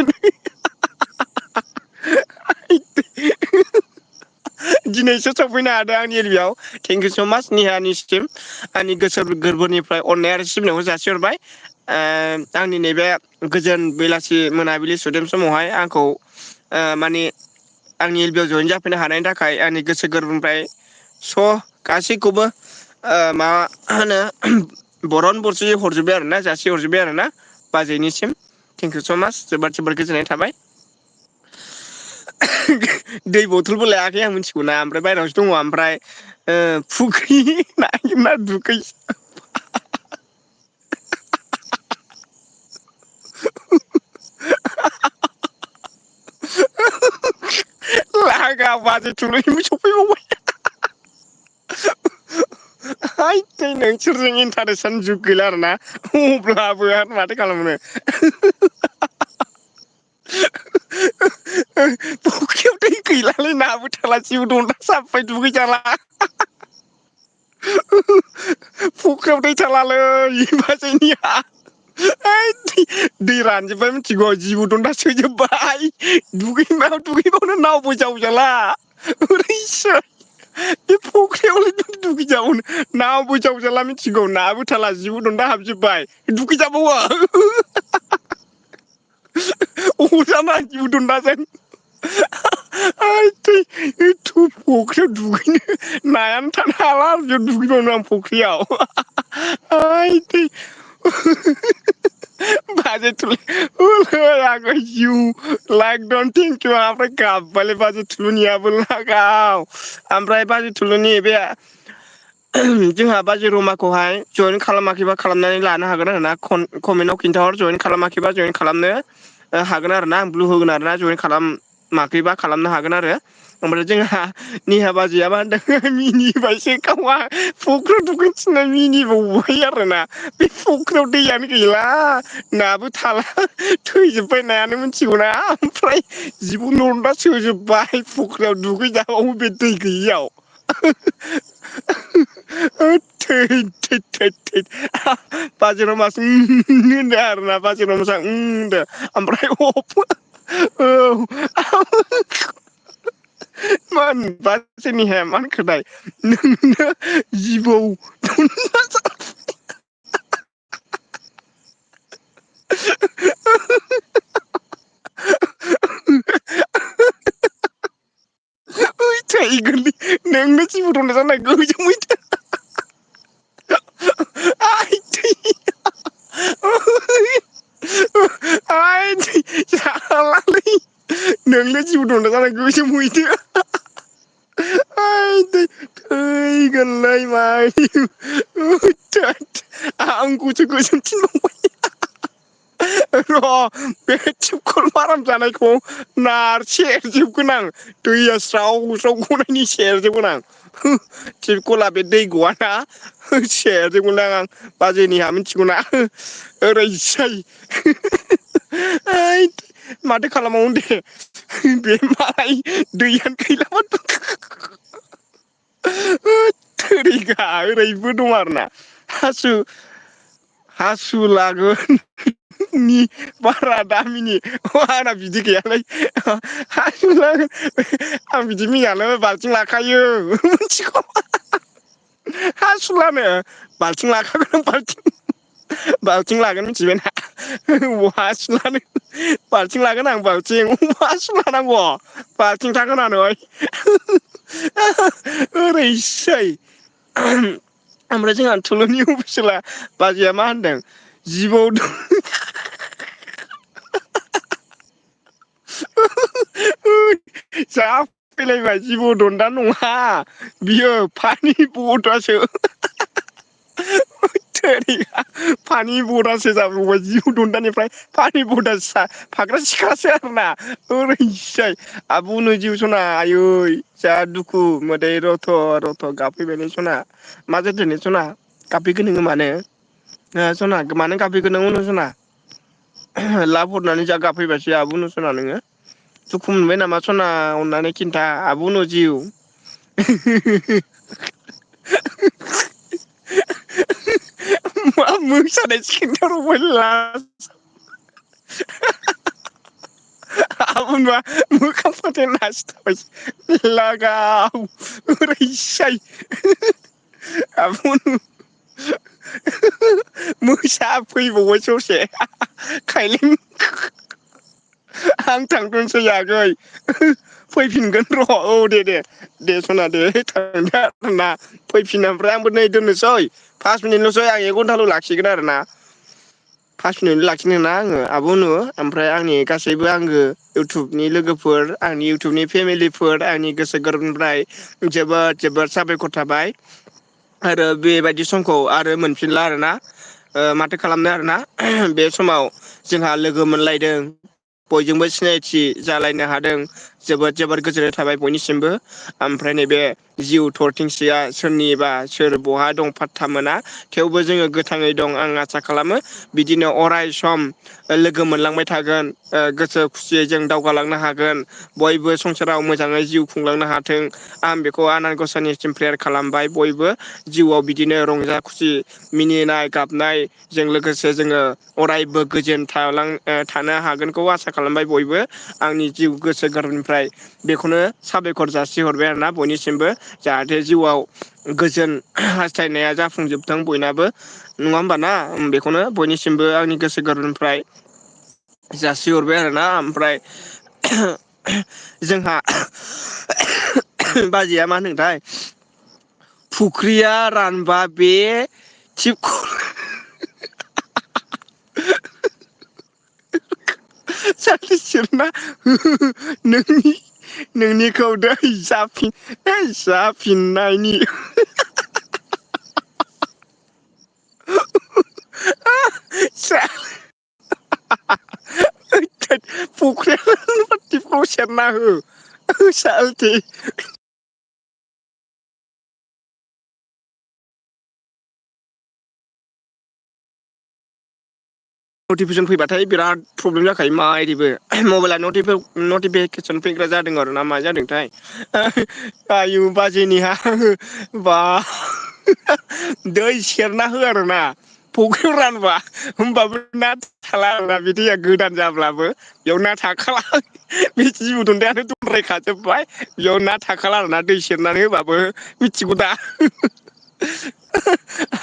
दिनैसो सफैनो हादों आंनि एरियायाव थेंकिउ स' माच निहानिसिम आंनि गोसो गोरबोनिफ्राय अननाय आरो सिबिनायखौ जासिहरबाय आंनि नैबे गोजोन बेलासि मोनाबिलि सुदेम समावहाय आंखौ माने आंनि एल बि आव जयेन जाफैनो हानायनि थाखाय आंनि गोसो गोरबोनिफ्राय स' गासैखौबो मा होनो बरन बरसे हरजोब्बाय आरो ना जासि हरजोब्बाय आरो ना बाजैनिसिम थेंकिउ स' माच जोबोद जोबोद गोजोननाय थाबाय दै बथलबो लायाखै आं मिथिगौना ओमफ्राय बायहेरायावसो दङ ओमफ्राय फुख्रि नागिरना दुगै लागा बाजै थुलुंसिबो सफैबावबाय है नोंसोरजों इन्टारेस्टआनो जुग गैला आरोना अब्लाबो आरो माथो खालामनो फुख्रियाव दै गैलालै नाबो थाला जिबो दंला जाब्बाय दुगैजाला फुख्रियाव दै थालालै बाजैनिया दै रानजोब्बाय मिथिगौ जिबो दन्दा सोजोबबाय दुगैबावनो नावबो जावजाला ओरैसै बे फख्रियावलाय दुगैजाबावनो नावबो जावजाला मिथिगौ नाबो थाला जिबो दन्दा हाबजोबबाय दुगैजाबावो अरजाना जिबो दन्दाजों फख्रियाव दुगैनो नायानो थानो हाला आरो दुगैबावनो आं फख्रियाव बाजै आगै जिउ लाइक थेंकिउ ओमफ्राय गाबबायलै बाजै थुलुनियाबो लागाव ओमफ्राय बाजै थुलुनि बे जोंहा बाजै रमाखौहाय जयेन खालामाखैबा खालामनानै लानो हागोन आरो ना कमेन्टआव खिन्थाहर जयेन खालामाखैबा जयेन खालामनो हागोन आरो ना आं ब्लु होगोन आरो ना जयेन खालामाखैबा खालामनो हागोन आरो ओमफ्राय जोंहा निहा बाजैया मा होनदों मिनिबायसो गावहा फख्रियाव दुगैनो थिननाय मिनिबावबाय आरोना बे फख्रियाव दैयानो गैला नाबो थाला थैजोबबाय नायानो मिथिगौना ओमफ्राय जिबो दन्दा सोजोबबाय फख्रियाव दुगैजाबावो बे दै गैयियाव थैद बाजै रमासो होनदों आरोना बाजै रमासो होनदों ओमफ्राय बाजै निहाया मा होनखोथाय नोंनो जिबौ थै गोरलै नोंनो जिबौ दन्दा जानाय गोजों मैथो जालालै नोंनो जिबौ दन्दा जानाय गोसोम हैदो थैगोनलै आंखौसो गोजोन थिनबावबाय र' बे थिबखल माराम जानायखौ सेरजोबगोन आं दैया स्राव स्राव गनायनि सेरजोबगोन आं थिबखला बे दै गआना सेरजोबगोनदां आं बाजैनिहा मिथिगौना ओरैसै माथो खालामबावनो दे बे मालाय दैयानो गैलाबा थोरिगा ओरैबो दं आरोना हासु लागोन नि बारा दामिनि आंना बिदि गैयालै आं बिदि मियानो बाल्थिं लाखायो मिथिगौ हासुलानो बाल्थिं लाखागोन बाल्थिं लागोन मिथिबायना अबाव हासुनो लानो बाल्थिं लागोन आं बाल्थिं अबाव हासुनो लानांगौ बाल्थिं थागोनानै ओरैसै ओमफ्राय जोंहा थुलुंनि अफिसियेला बाजैया मा होनदों जिबौ जा फैलायबाय जिबौ दन्दा नङा बियो फानि बदासो फानि बदासो जाबावबाय जिबौ दन्दानिफ्राय फानि बदा फाग्रा सिख्रासो आरोना ओरैसाय आबुनो जिबौ सना आयै जा दुखु मोदै रथ' रथ' गाबफैबायलै सना मा जादोंलै सना गाबफैखो नोङो मानो सना मानो गाबफैखो नों अनु सना लाब हरनानै जा गाबफैबायसै आब' अनु सना नोङो दुखु मोनबाय नामा सना अननानै खिन्था आब' अनु जिउ मा मोसानायसो खिन्थाबावबाय आब' अनुआ मोखां फाथेना नासयथाबायसो लागाव ओरैसाय आब' अनु मोसा फैबावबाय ससे खायलें आं थांथ'नोसै आगै फैफिनगोन र' औ दे सना दे थांदो आरोना फैफिन ओमफ्राय आंबो नै दोननोसै 5 मिनिटल'सै आं 1 घन्टाल' लाखिगोन आरोना 5 मिनिट लाखिनो ना आङो आब' अनु ओमफ्राय आंनि गासैबो आंगो इउटुबनि लोगोफोर आंनि इउटुबनि फेमिलिफोर आंनि गोसो गोरबोनिफ्राय जोबोद जोबोद साबायखर थाबाय आरो बेबायदि समखौ आरो मोनफिनला आरोना माथो खालामनो आरोना बे समाव जोंहा लोगो मोनलायदों बयजोंबो सिनायथि जालायनो हादों जोबोद जोबोद गोजोननाय थाबाय बयनिसिमबो ओमफ्राय नैबे जिउ थरथिंसेया सोरनिबा सोर बहा दं फाथ्था मोना थेवबो जोङो गोथाङै दं आं आसा खालामो बिदिनो अराय सम लोगो मोनलांबाय थागोन गोसो खुसियै जों दावगालांनो हागोन बयबो संसाराव मोजाङै जिउ खुंलांनो हाथों आं बेखौ आनान गसाइनिसिम प्रेयार खालामबाय बयबो जिउआव बिदिनो रंजा खुसि मिनिनाय गाबनायजों लोगोसे जोङो अरायबो गोजोन थानो हागोनखौ आसा खालामबाय बयबो आंनि जिउ गोसो गोरबोनिफ्राय बेखौनो साबायखर जासिहरबाय आरोना बयनिसिमबो जाहाथे जिउआव गोजोन हास्थायनाया जाफुंजोबथों बयनाबो नङा होमबा ना बेखौनो बयनिसिमबो आंनि गोसो गोरबोनिफ्राय जासिहरबाय आरोना ओमफ्राय जोंहा बाजैया मा होनदोंथाय फुख्रिया रानबा बे टिपखौ सालि सेरना हो नोंनिखौ दै जाफिननायनि फख्रियाव टिपखौ सेरना हो सालथे नटिफिकेसन फैबाथाय बिराद प्रब्लेम जाखायो मा एदिबो मबाइला नटिफिकेसन फैग्रा जादों आरो ना मा जादोंथाय आयु बाजैनिहा बा दै सेरना हो आरोना फुख्रियाव रानबा होमबाबो ना थाला आरोना बे दैया गोदान जाब्लाबो बेयाव ना थाखाला बे जिबौ दन्दायानो दनरायखाजोबबाय बेयाव ना थाखाला आरोना दै सेरनानै होबाबो मिथिगौ दा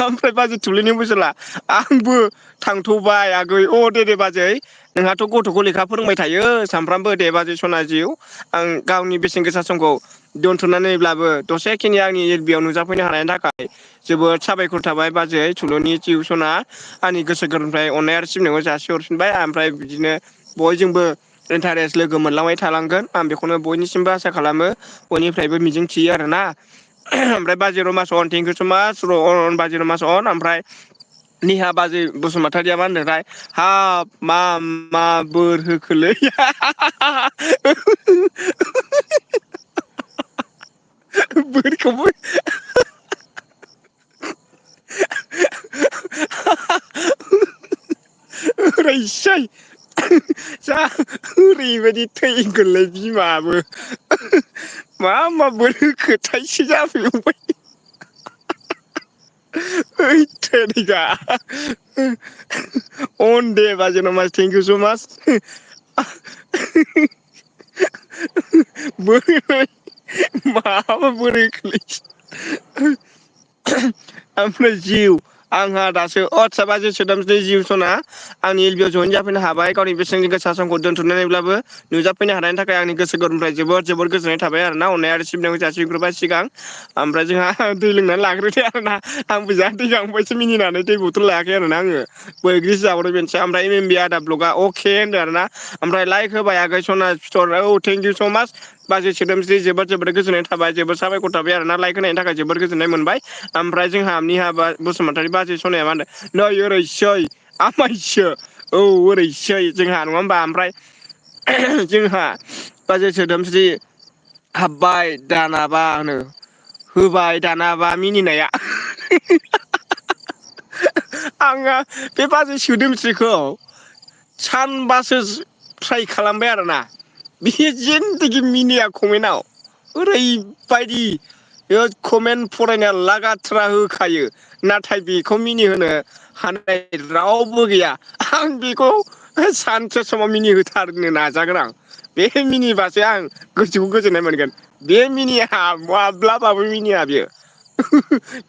ओमफ्राय बाजै थुलैनि बुजिला आंबो थांथ'बाय आगै अ दे बाजै नोंहाथ' गथ'खौ लेखा फोरोंबाय थायो सानफ्रामबो दे बाजै सना जिउ आं गावनि बेसेन गोसा समखौ दोनथ'नानैब्लाबो दसेखिनि आंनि एल बि आव नुजाफैनो हानायनि थाखाय जोबोद साबायखर थाबाय बाजै थुलुंनि टिउसना आंनि गोसो गोरबोनिफ्राय अननाय आरो सिबिनायखौ जासिहरफिनबाय ओमफ्राय बिदिनो बयजोंबो इन्टारेस्ट लोगो मोनलांबाय थालांगोन आं बेखौनो बयनिसिमबो आसा खालामो बयनिफ्रायबो मिजिं थियो आरोना ओमफ्राय बाजै रमासन थेंकिउ स मास बाजै रमासन ओमफ्राय निहा बाजै बसुमतारिया मा होनदोंथाय हाब मा बोर होखोलै बोरखौबो ओरैसै जा ओरैबायदि थैगोनलै बिमाबो मा बोर होखोथायसो जाफैबाय Tediga. On day, Bajonomas. Thank you so much. बोरै माबा बोरै गोलैखो ओमफ्राय जिउ आंहा दासो आदसा बाजै सोदोमस्रि जिउ सना आंनि एलबिआव जयेन जाफैनो हाबाय गावनि बेसेननि गोसा समखौ दोनथ'नानैब्लाबो नुजाफैनो हानायनि थाखाय आंनि गोसो गोरबोनिफ्राय जोबोद जोबोद गोजोननाय थाबाय आरोना अननाय आरो सिबिनायखौ जासिग्रोबाय सिगां ओमफ्राय जोंहा दै लोंनानै लाग्रोदो आरोना आंबो जा दै गांबायसो मिनिनानै दै बथल लायाखै आरोना आङो बैग्रिसो जाबावदों बेनोसै ओमफ्राय एम बि आदा ब्लगआ अके होनदों आरोना ओमफ्राय लाइक होबाय आगै सना फिथर औ थेंक इउ स' माच बाजै सोदोमस्रि जोबोद जोबोद गोजोननाय थाबाय जोबोद साबायखर थाबाय आरोना लाइक होनायनि थाखाय जोबोद गोजोननाय मोनबाय ओमफ्राय जोंहा निहा बसुमतारी बाजै सनाया मा होनदों नै ओरैसै आमायसो औ ओरैसै जोंहा नङा होमबा ओमफ्राय जोंहा बाजै सोदोमस्रि हाबबाय दानाबा होनो होबाय दानाबा मिनिनाया आङो बे बाजै सोदोमस्रिखौ सानबासो ट्राइ खालामबाय आरोना बे जेनदेखि मिनिया कमेन्टआव ओरैबायदि बे कमेन्ट फरायनाया लागाथ्रा होखायो नाथाय बेखौ मिनिहोनो हानाय रावबो गैया आं बेखौ सानसे समाव मिनिहोथारनो नाजागोन आं बे मिनिबासो आं गोसोखौ गोजोननाय मोनगोन बे मिनिया माब्लाबाबो मिनिया बियो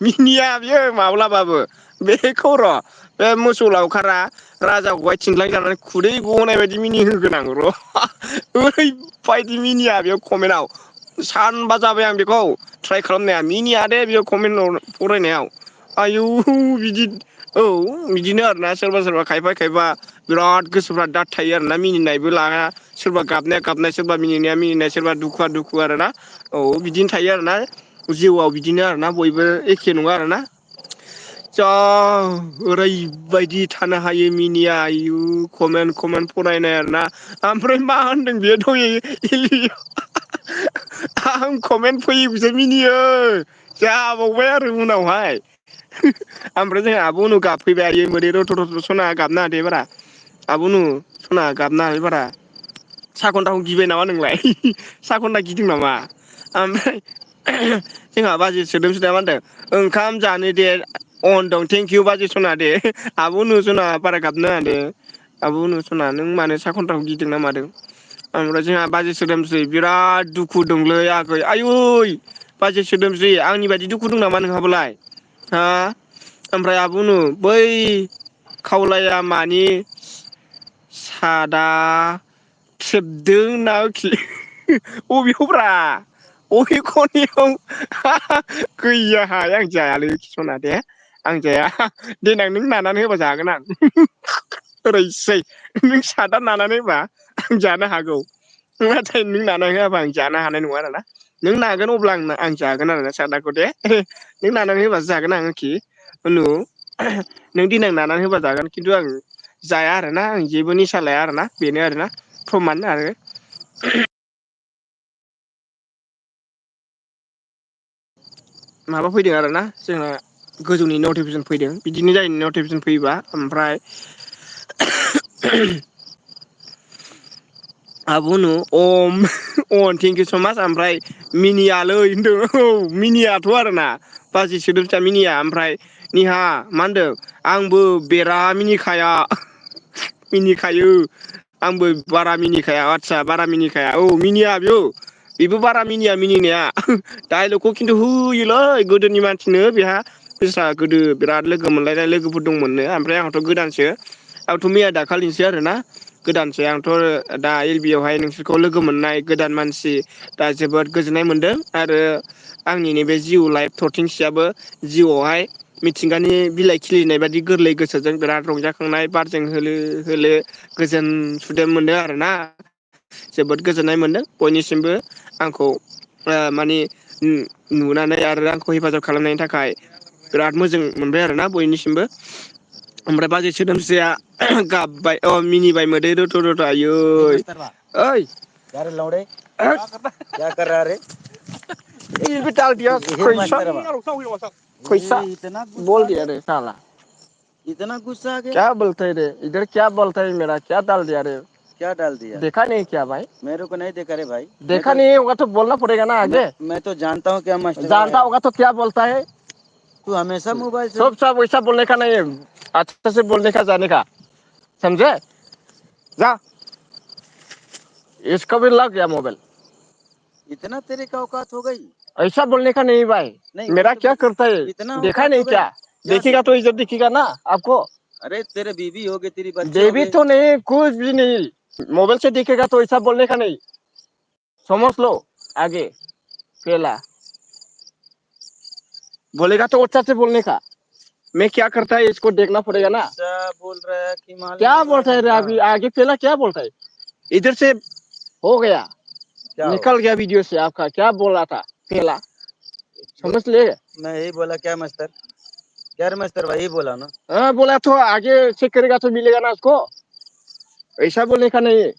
मिनिया बियो माब्लाबाबो बेखौ र' बे मोसौ लावखारा राजाखौहाय थिंख्लां जानानै खुदै गनाय बायदि मिनि होगोन आं र' ओरैबायदि मिनिया बेयाव कमेन्टआव सानबा जाबाय आं बेखौ ट्राइ खालामनाया मिनिया दे बेयाव कमेन्ट फरायनायाव आयौ बिदि औ बिदिनो आरोना सोरबा सोरबा खायफा खायफा बिराद गोसोफ्रा दाद थायो आरोना मिनिनायबो लाया सोरबा गाबनाया गाबनाय सोरबा मिनिनाया मिनिनाय सोरबा दुखुआ दुखु आरोना औ बिदिनो थायो आरोना जिउआव बिदिनो आरोना बयबो एखे नङा आरोना जा ओरैबायदि थानो हायो मिनिया आयु कमेन्ट फरायनाय आरोना ओमफ्राय मा होनदों बेयो दहाय आं कमेन्ट फैयोखौसो मिनियो जाबावबाय आरो उनावहाय ओमफ्राय जोंहा आब' उनाव गाबफैबाय आयै मोदै रथ' रथ' सना गाबनाङा दे बारा आब'नु सना गाबनाङालै बारा साखन्थाखौ गिबाय नामा नोंलाय साखन्था गिदों नामा ओमफ्राय जोंहा बाजै सोदोमस्रिना मा होनदों ओंखाम जानो दे अन दं थेंकिउ बाजै सना दे आब' अनु सना बारा गाबनाङा दे आब' अनु सना नों मानो सा खन्थाखौ गिदों ना मादों ओमफ्राय जोंहा बाजै सोदोमस्रि बिराद दुखु दंलै आगै आयै बाजै सोदोमस्रि आंनि बायदि दुखु दं नामा नोंहाबोलाय हा ओमफ्राय आब' अनु बै खावलाया मानि सादा थ्रेबदों ना अबेयावब्रा अबे खनायाव गैयाहाय आं जायालै सना दे आं जाया देनां नों नानानै होबा जागोन आं ओरैसै नों सादा नानानै होबा आं जानो हागौ नाथाय नों नाना होआबा आं जानो हानाय नङा आरोना नों नागोन अब्ला आं जागोन आरोना सादाखौ दे नों नानानै होबासो जागोन आं आरोखि उनु नों देनां नानानै होबा जागोन खिन्थु आं जाया आरोना आं जेबो निसा लाया आरोना बेनो आरोना प्रमान आरो माबा फैदों आरोना जोंना गोजौनि नटिफिकेसन फैदों बिदिनो जायो नटिफिकेसन फैयोबा ओमफ्राय आब' अनु अन थेंकिउ स' माच ओमफ्राय मिनियालै होनदों औ मिनियाथ' आरोना बाजै सोदोमस्रिया मिनिया ओमफ्राय निहा मा होनदों आंबो बेरा मिनिखाया मिनिखायो आंबो बारा मिनिखाया आदसा बारा मिनिखाया औ मिनिया बेबो बारा मिनिया मिनिनाया डाइलगखौ खिन्थु होयोलै गोदोनि मानसिनो बेहा फैसा गोदो बिराद लोगो मोनलायनाय लोगोफोर दंमोननो ओमफ्राय आंहाथ' गोदानसो आंथ' मैया दाखालिसो आरोना गोदानसो आंथ' दा एल बि आवहाय नोंसोरखौ लोगो मोननाय गोदान मानसि दा जोबोद गोजोननाय मोनदों आरो आंनि नैबे जिउ लाइफ थरथिंसेयाबो जिउआवहाय मिथिंगानि बिलाइ खिलिनाय बादि गोरलै गोसोजों बिराद रंजाखांनाय बारजों होलो होलो गोजोन सुदेम मोनदों आरोना जोबोद गोजोननाय मोनदों बयनिसिमबो आंखौ माने नुनानै आरो आंखौ हेफाजाब खालामनायनि थाखाय बिराद मोजां मोनबाय आरोना बयनिसिमबो ओमफ्राय बाजै सोदोमस्रिया गाबबाय मिनिबाय मोदै रोथ' रोथ' आयै ओइ इतना गुस्सा आ गया क्या बोलते रे इधर क्या बोलता है मेरा क्या डाल दिया रे क्या डाल दिया देखा नहीं क्या भाई मेरे को नहीं देखा रे भाई देखा नहीं होगा तो बोलना पड़ेगा ना आगे मैं तो जानता हूँ क्या मास्टर जानता होगा तो क्या बोलता है तू हमेशा मोबाइल से सब सब वैसा बोलने का नहीं है, अच्छा से बोलने का, जाने का, समझे? जा, इसका भी लग गया मोबाइल। इतना तेरे का औकात हो गई? ऐसा बोलने का नहीं भाई। नहीं मेरा तो क्या करता है, इतना देखा औकात नहीं हो गई? क्या? देखेगा तो इज्जत दिखेगा ना आपको। अरे तेरे बीवी हो गए, तेरी बच्चे हो बेबी गए। तो नहीं, कुछ भी नहीं। मोबाइल से दिखेगा तो ऐसा बोलने का नहीं, समझ लो। आगे पहला बोलेगा तो अच्छा से बोलने का। मैं क्या करता है इसको देखना पड़ेगा ना। ऐसा बोल रहा है कि मालूम क्या होगा। बोलता है रे अभी? आगे पहला क्या बोलता है? इधर से हो गया, क्या निकल गया वीडियो से। आपका क्या बोल रहा था पहला, समझ ले। मैं यही बोला क्या मास्टर? क्या रे मास्टर भाई, बोला ना। हाँ बोला तो आगे चेक करेगा तो मिलेगा ना उसको। ऐसा बोलने का नहीं है।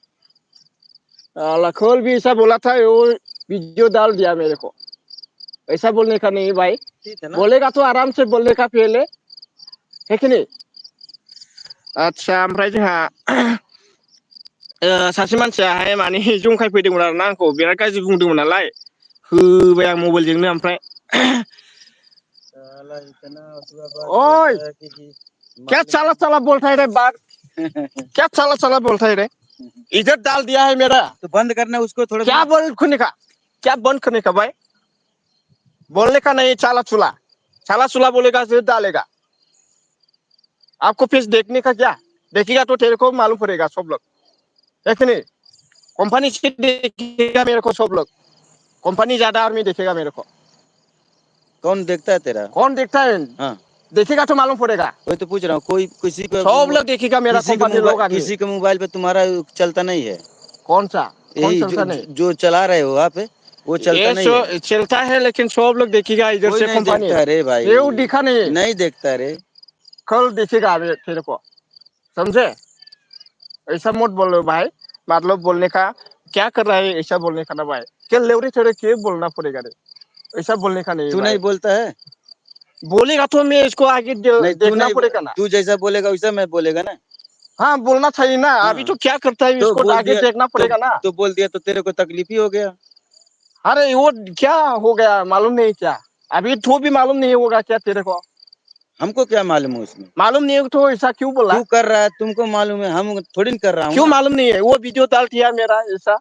लखोल भी ऐसा बोला था, वो वीडियो डाल दिया मेरे को। ऐसा बोलने का नहीं भाई। ठीक है ना? बोलेगा तो आराम से बोलने का पहले, है कि नहीं? आच्छा, ओमफ्राय जोंहा सासे मानसियाहाय माने जंखाय फैदोंमोन आरोना आंखौ बिराद गाज्रि बुंदोंमोन नालाय, होबाय आं मबाइलजोंनो। ओमफ्राय साला इतना अथवा बात ओए, बोलता है कि क्या चाला चाला बोलता है रे बाग? क्या चाला चाला बोलता है रे? इधर डाल दिया है मेरा। तो बंद करना उसको थोड़ा। क्या बंद करने का? क्या बंद करने का भाई? बोलने का नहीं, चाला चुला। चाला चुला बोलेगा तो डालेगा। आपको फेस देखने का क्या? देखेगा तो तेरे को मालूम पड़ेगा सब लोग, है कि नहीं? कंपनी से देखेगा मेरे को सब लोग। कंपनी ज्यादा आर्मी देखेगा मेरे को। कौन देखता है तेरा? कौन देखता है? हाँ, देखेगा तो मालूम पड़ेगा। वही तो पूछ रहा हूँ। कोई किसी का सब लोग देखेगा मेरा कंपनी लोग आदमी। किसी के मोबाइल पे तुम्हारा चलता नहीं है? कौन सा? कौन यही चलता नहीं? जो चला रहे हो आप, वो चलता ये नहीं है? चलता है, लेकिन सब लोग देखेगा इधर कोई से नहीं कंपनी। देखता रे भाई। ये दिखा नहीं, नहीं देखता रे। कल देखेगा तेरे को, समझे? ऐसा मत बोलो भाई। मतलब बोलने का क्या कर रहा है, ऐसा बोलने का ना भाई। क्या लेवरी थोड़े क्यों बोलना पड़ेगा रे? ऐसा बोलने का नहीं तू भाई। नहीं बोलता है? बोलेगा तो मैं इसको आगे नहीं, देखना पड़ेगा ना। तू जैसा बोलेगा वैसा मैं बोलेगा ना। हाँ बोलना चाहिए ना। अभी हाँ, तो क्या करता है तो इसको बोल आगे दिया। देखना पड़ेगा ना। तो बोल दिया तो तेरे को तकलीफ ही हो गया। अरे वो क्या हो गया मालूम नहीं क्या? अभी तो भी मालूम नहीं होगा क्या तेरे को? हमको क्या मालूम है उसमें? मालूम नहीं हो तो ऐसा क्यों बोला? तू कर रहा है, तुमको मालूम है, हम थोड़ी न कर रहा हूँ क्यों ना। मालूम नहीं है? वो वीडियो डाल दिया मेरा, ऐसा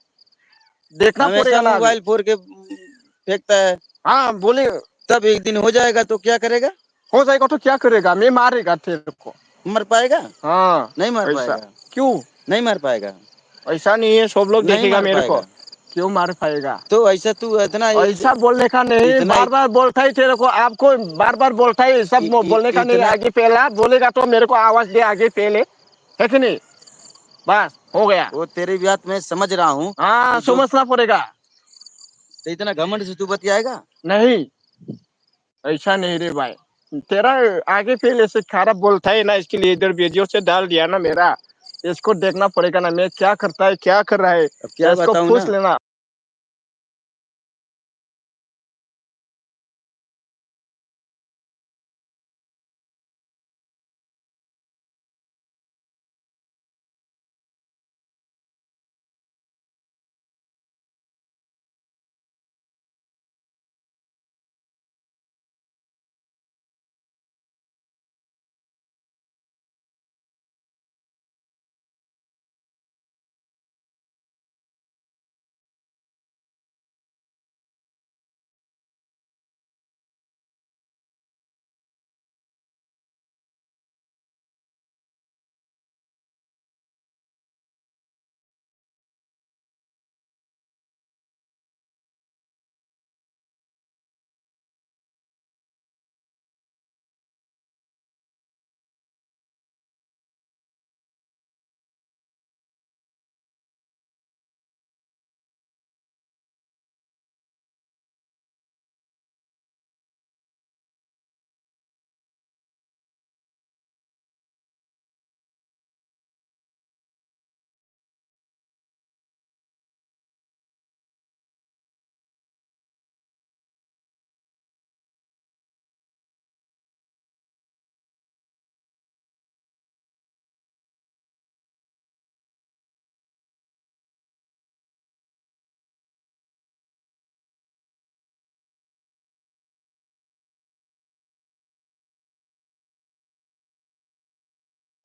देखना हमेशा पड़ेगा ना अभी। मोबाइल फोड़ के फेंकता है। हाँ बोले। तब एक दिन हो जाएगा तो क्या करेगा? हो जाएगा तो क्या करेगा? मैं मारेगा तेरे को। मर पाएगा? हाँ नहीं मर ऐसा पाएगा। क्यों? नहीं मर पाएगा। ऐसा नहीं है, सब लोग नहीं देखेगा मर मेरे को। पाएगा। क्यों मार पाएगा? तो ऐसा तू इतना ऐसा बोलने का नहीं, इतना बार बार बोलता है तेरे को। आपको बार बार बोलता है, सब बोलने का नहीं। इतना आगे पहला बोलेगा तो मेरे को आवाज दे आगे पहले, है कि नहीं? बस हो गया। वो तेरी बात मैं समझ रहा हूँ। हाँ जो समझना पड़ेगा। तो इतना घमंड से तू बतियाएगा? नहीं, ऐसा नहीं रे भाई। तेरा आगे पहले से खराब बोलता है ना, इसके लिए इधर वीडियो से डाल दिया ना मेरा। इसको देखना पड़ेगा ना, मैं क्या करता है, क्या कर रहा है, अब क्या इसको बताऊँ पूछ ना। लेना।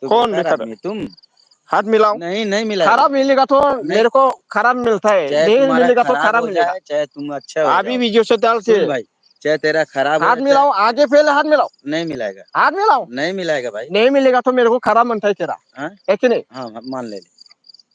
तो कौन बेकार बेकार? आदमी है तुम। हाथ मिलाओ। नहीं नहीं मिलाएगा। खराब मिलेगा तो नहीं, मेरे को खराब मिलता है, चाहे नहीं तुम्हारा मिलेगा तो खराब खराब हो मिलेगा। जाए चाहे तुम अच्छा हो अभी जाओ। वीडियो से डाल के सुन भाई, चाहे तेरा खराब हो हाथ जाए चाहे। मिलाओ, आगे पहले हाथ मिलाओ। नहीं मिलाएगा। हाथ मिलाओ। नहीं मिलाएगा भाई। नहीं मिलेगा तो मेरे को खराब मानता है तेरा, हाँ है कि नहीं? हाँ मान ले।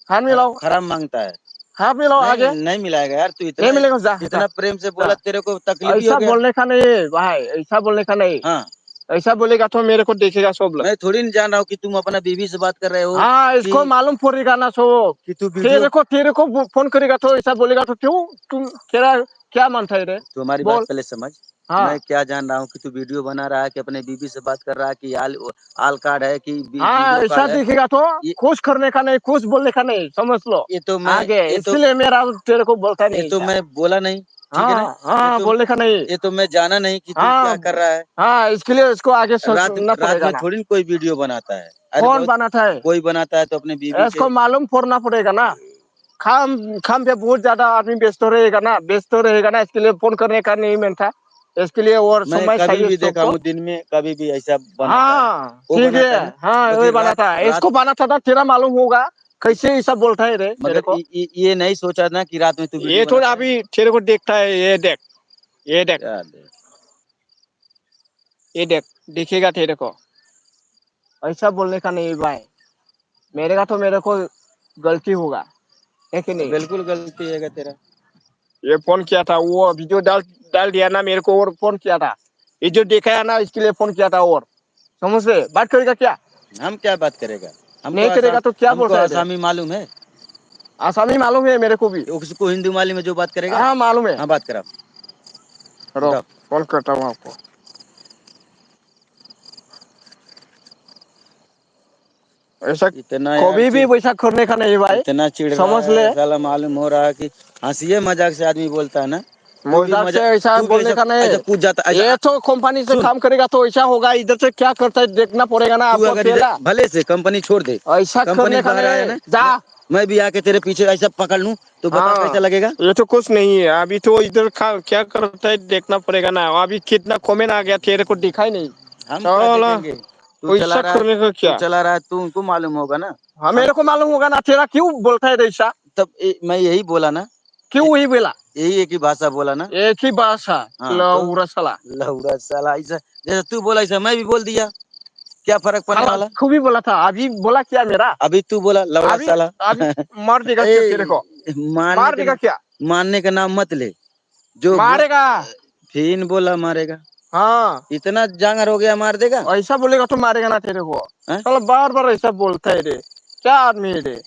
हाथ मिलाओ। खराब मांगता है। हाथ मिलाओ नहीं आगे। नहीं मिलाएगा यार, तू नहीं इतना मिलेगा, जा जा इतना प्रेम से जा। बोला, तेरे को तकलीफ भी हो ऐसा गया। बोलने का नहीं है भाई, ऐसा बोलने का नहीं। हाँ, ऐसा बोलेगा तो मेरे को देखेगा सब लोग। मैं थोड़ी नहीं जान रहा हूँ कि तुम अपना बीवी से बात कर रहे हो हाँ, इसको कि मालूम पड़ेगा ना सब। तू वीडियो। तेरे को फोन करेगा तो ऐसा बोलेगा तो क्यों? तुम तेरा क्या मानता है रे? तू हमारी बात बोल। पहले समझ। मैं हाँ क्या जान रहा हूँ कि तू वीडियो बना रहा है कि अपने बीवी से बात कर रहा है कि आल कार्ड है कि हाँ, वीडियो ऐसा कार्ड है। दिखेगा तो ये खुश करने का नहीं, खुश बोलने का नहीं, समझ लो। ये तो मैं आगे ये तो इसलिए मेरा तेरे को बोलता ये नहीं तो ऐसा। मैं बोला नहीं। ठीक है ना। हाँ हाँ, बोलने का नहीं। ये तो मैं जाना नहीं कि तू हाँ क्या कर रहा है। हाँ, इसके लिए इसको आगे रात सोचना रात पड़ेगा में ना। थोड़ी ना कोई वीडियो बनाता है। अरे कौन बहुत बनाता है? कोई बनाता है तो अपने बीवी के। इसको मालूम पड़ना पड़ेगा ना। खाम खाम पे बहुत ज्यादा आदमी व्यस्त रहेगा ना, व्यस्त रहेगा ना, इसके लिए फोन करने का नहीं मन था। इसके लिए और मैं समय कभी चाहिए भी देखा सबको। हूँ दिन में, कभी भी ऐसा बनाता है। हाँ वो ठीक बनाता है। है ना। हाँ, वही बाकी रात बनाता है, रात इसको बनाता था, तेरा मालूम होगा कैसे ऐसा बोलता है रे तेरे मगर को। ये नहीं सोचा ना कि रात में तू वीडियो ये थोड़ा बनाता है। अभी तेरे को देखता है, ये देख, ये देख, क्या दे। ये देख, दिखेगा तेरे को। ऐसा बोलने का नहीं भाई, मेरे का तो मेरे को गलती होगा, है कि नहीं? बिल्कुल गलती है तेरा। ये फोन किया था, वो वीडियो डाल डाल दिया ना मेरे को, और फोन किया था। ये जो देखा है ना, इसके लिए फोन किया था। और समझ रहे, बात करेगा क्या? हम क्या बात करेगा। नहीं करेगा तो क्या हमको बोलता है रे? आसामी मालूम है। आसामी मालूम है मेरे को भी। उसको हिंदी मालूम है जो बात करेगा। हाँ मालूम है। हाँ बात करा। रुक, बताओ। फोन करता हूँ आपको। ऐसा इतना यार कभी भी चिड़ वैसा करने का नहीं भाई, इतना चिढ़ रहा समझ ले। है साला, मालूम हो रहा है कि हंसी मजाक से आदमी बोलता है ना। मजाक से ऐसा तू भी बोलने ऐसा का नहीं। ऐसा कूद जाता ऐसा। ये तो कंपनी से सुन, काम करेगा तो ऐसा होगा, इधर से क्या करता है देखना पड़ेगा ना तू आपको अगर इधर अकेला। भले से कंपनी छोड़ दे, ऐसा कंपनी करने से का बाहर आया नहीं, ना, जा। मैं भी आके तेरे पीछे ऐसा पकड़ लूं तो बता कैसा हाँ, लगेगा। ये तो कुछ नहीं है, अभी तो इधर क्या करता है देखना पड़ेगा ना। अभी कितना कमेंट आ गया, तेरे को दिखा ही नहीं। हम क्या चलो, देखेंगे। पैसा करने का तू क्या? चला रहा है, तू उनको मालूम होगा ना। हाँ, हम मेरे को मालूम होगा ना, तेरा क्यों बोलता है ऐसा? तब मैं यही बोला ना। क्यों वही बोला? यही एक ही भाषा बोला ना। एक ही भाषा। हाँ तो लौड़ा साला। लहुड़ा साला ऐसा जैसा तू बोला ऐसा मैं भी बोल दिया। क्या फर्क पड़ने साला वाला। खूब ही बोला था, अभी बोला क्या मेरा? अभी तू बोला लौड़ा अभी साला। अभी मार देगा क्या तेरे को? ए मारने मार के देगा क्या? मारने का नाम मत ले। जो बोल मारेगा। फिर बोला मारेगा। हाँ, इतना जांगर हो गया मार देगा। ऐसा बोलेगा तो मारेगा ना तेरे को। हाँ? साला बार बार ऐसा बोलता है रे, क्या आदमी है रे?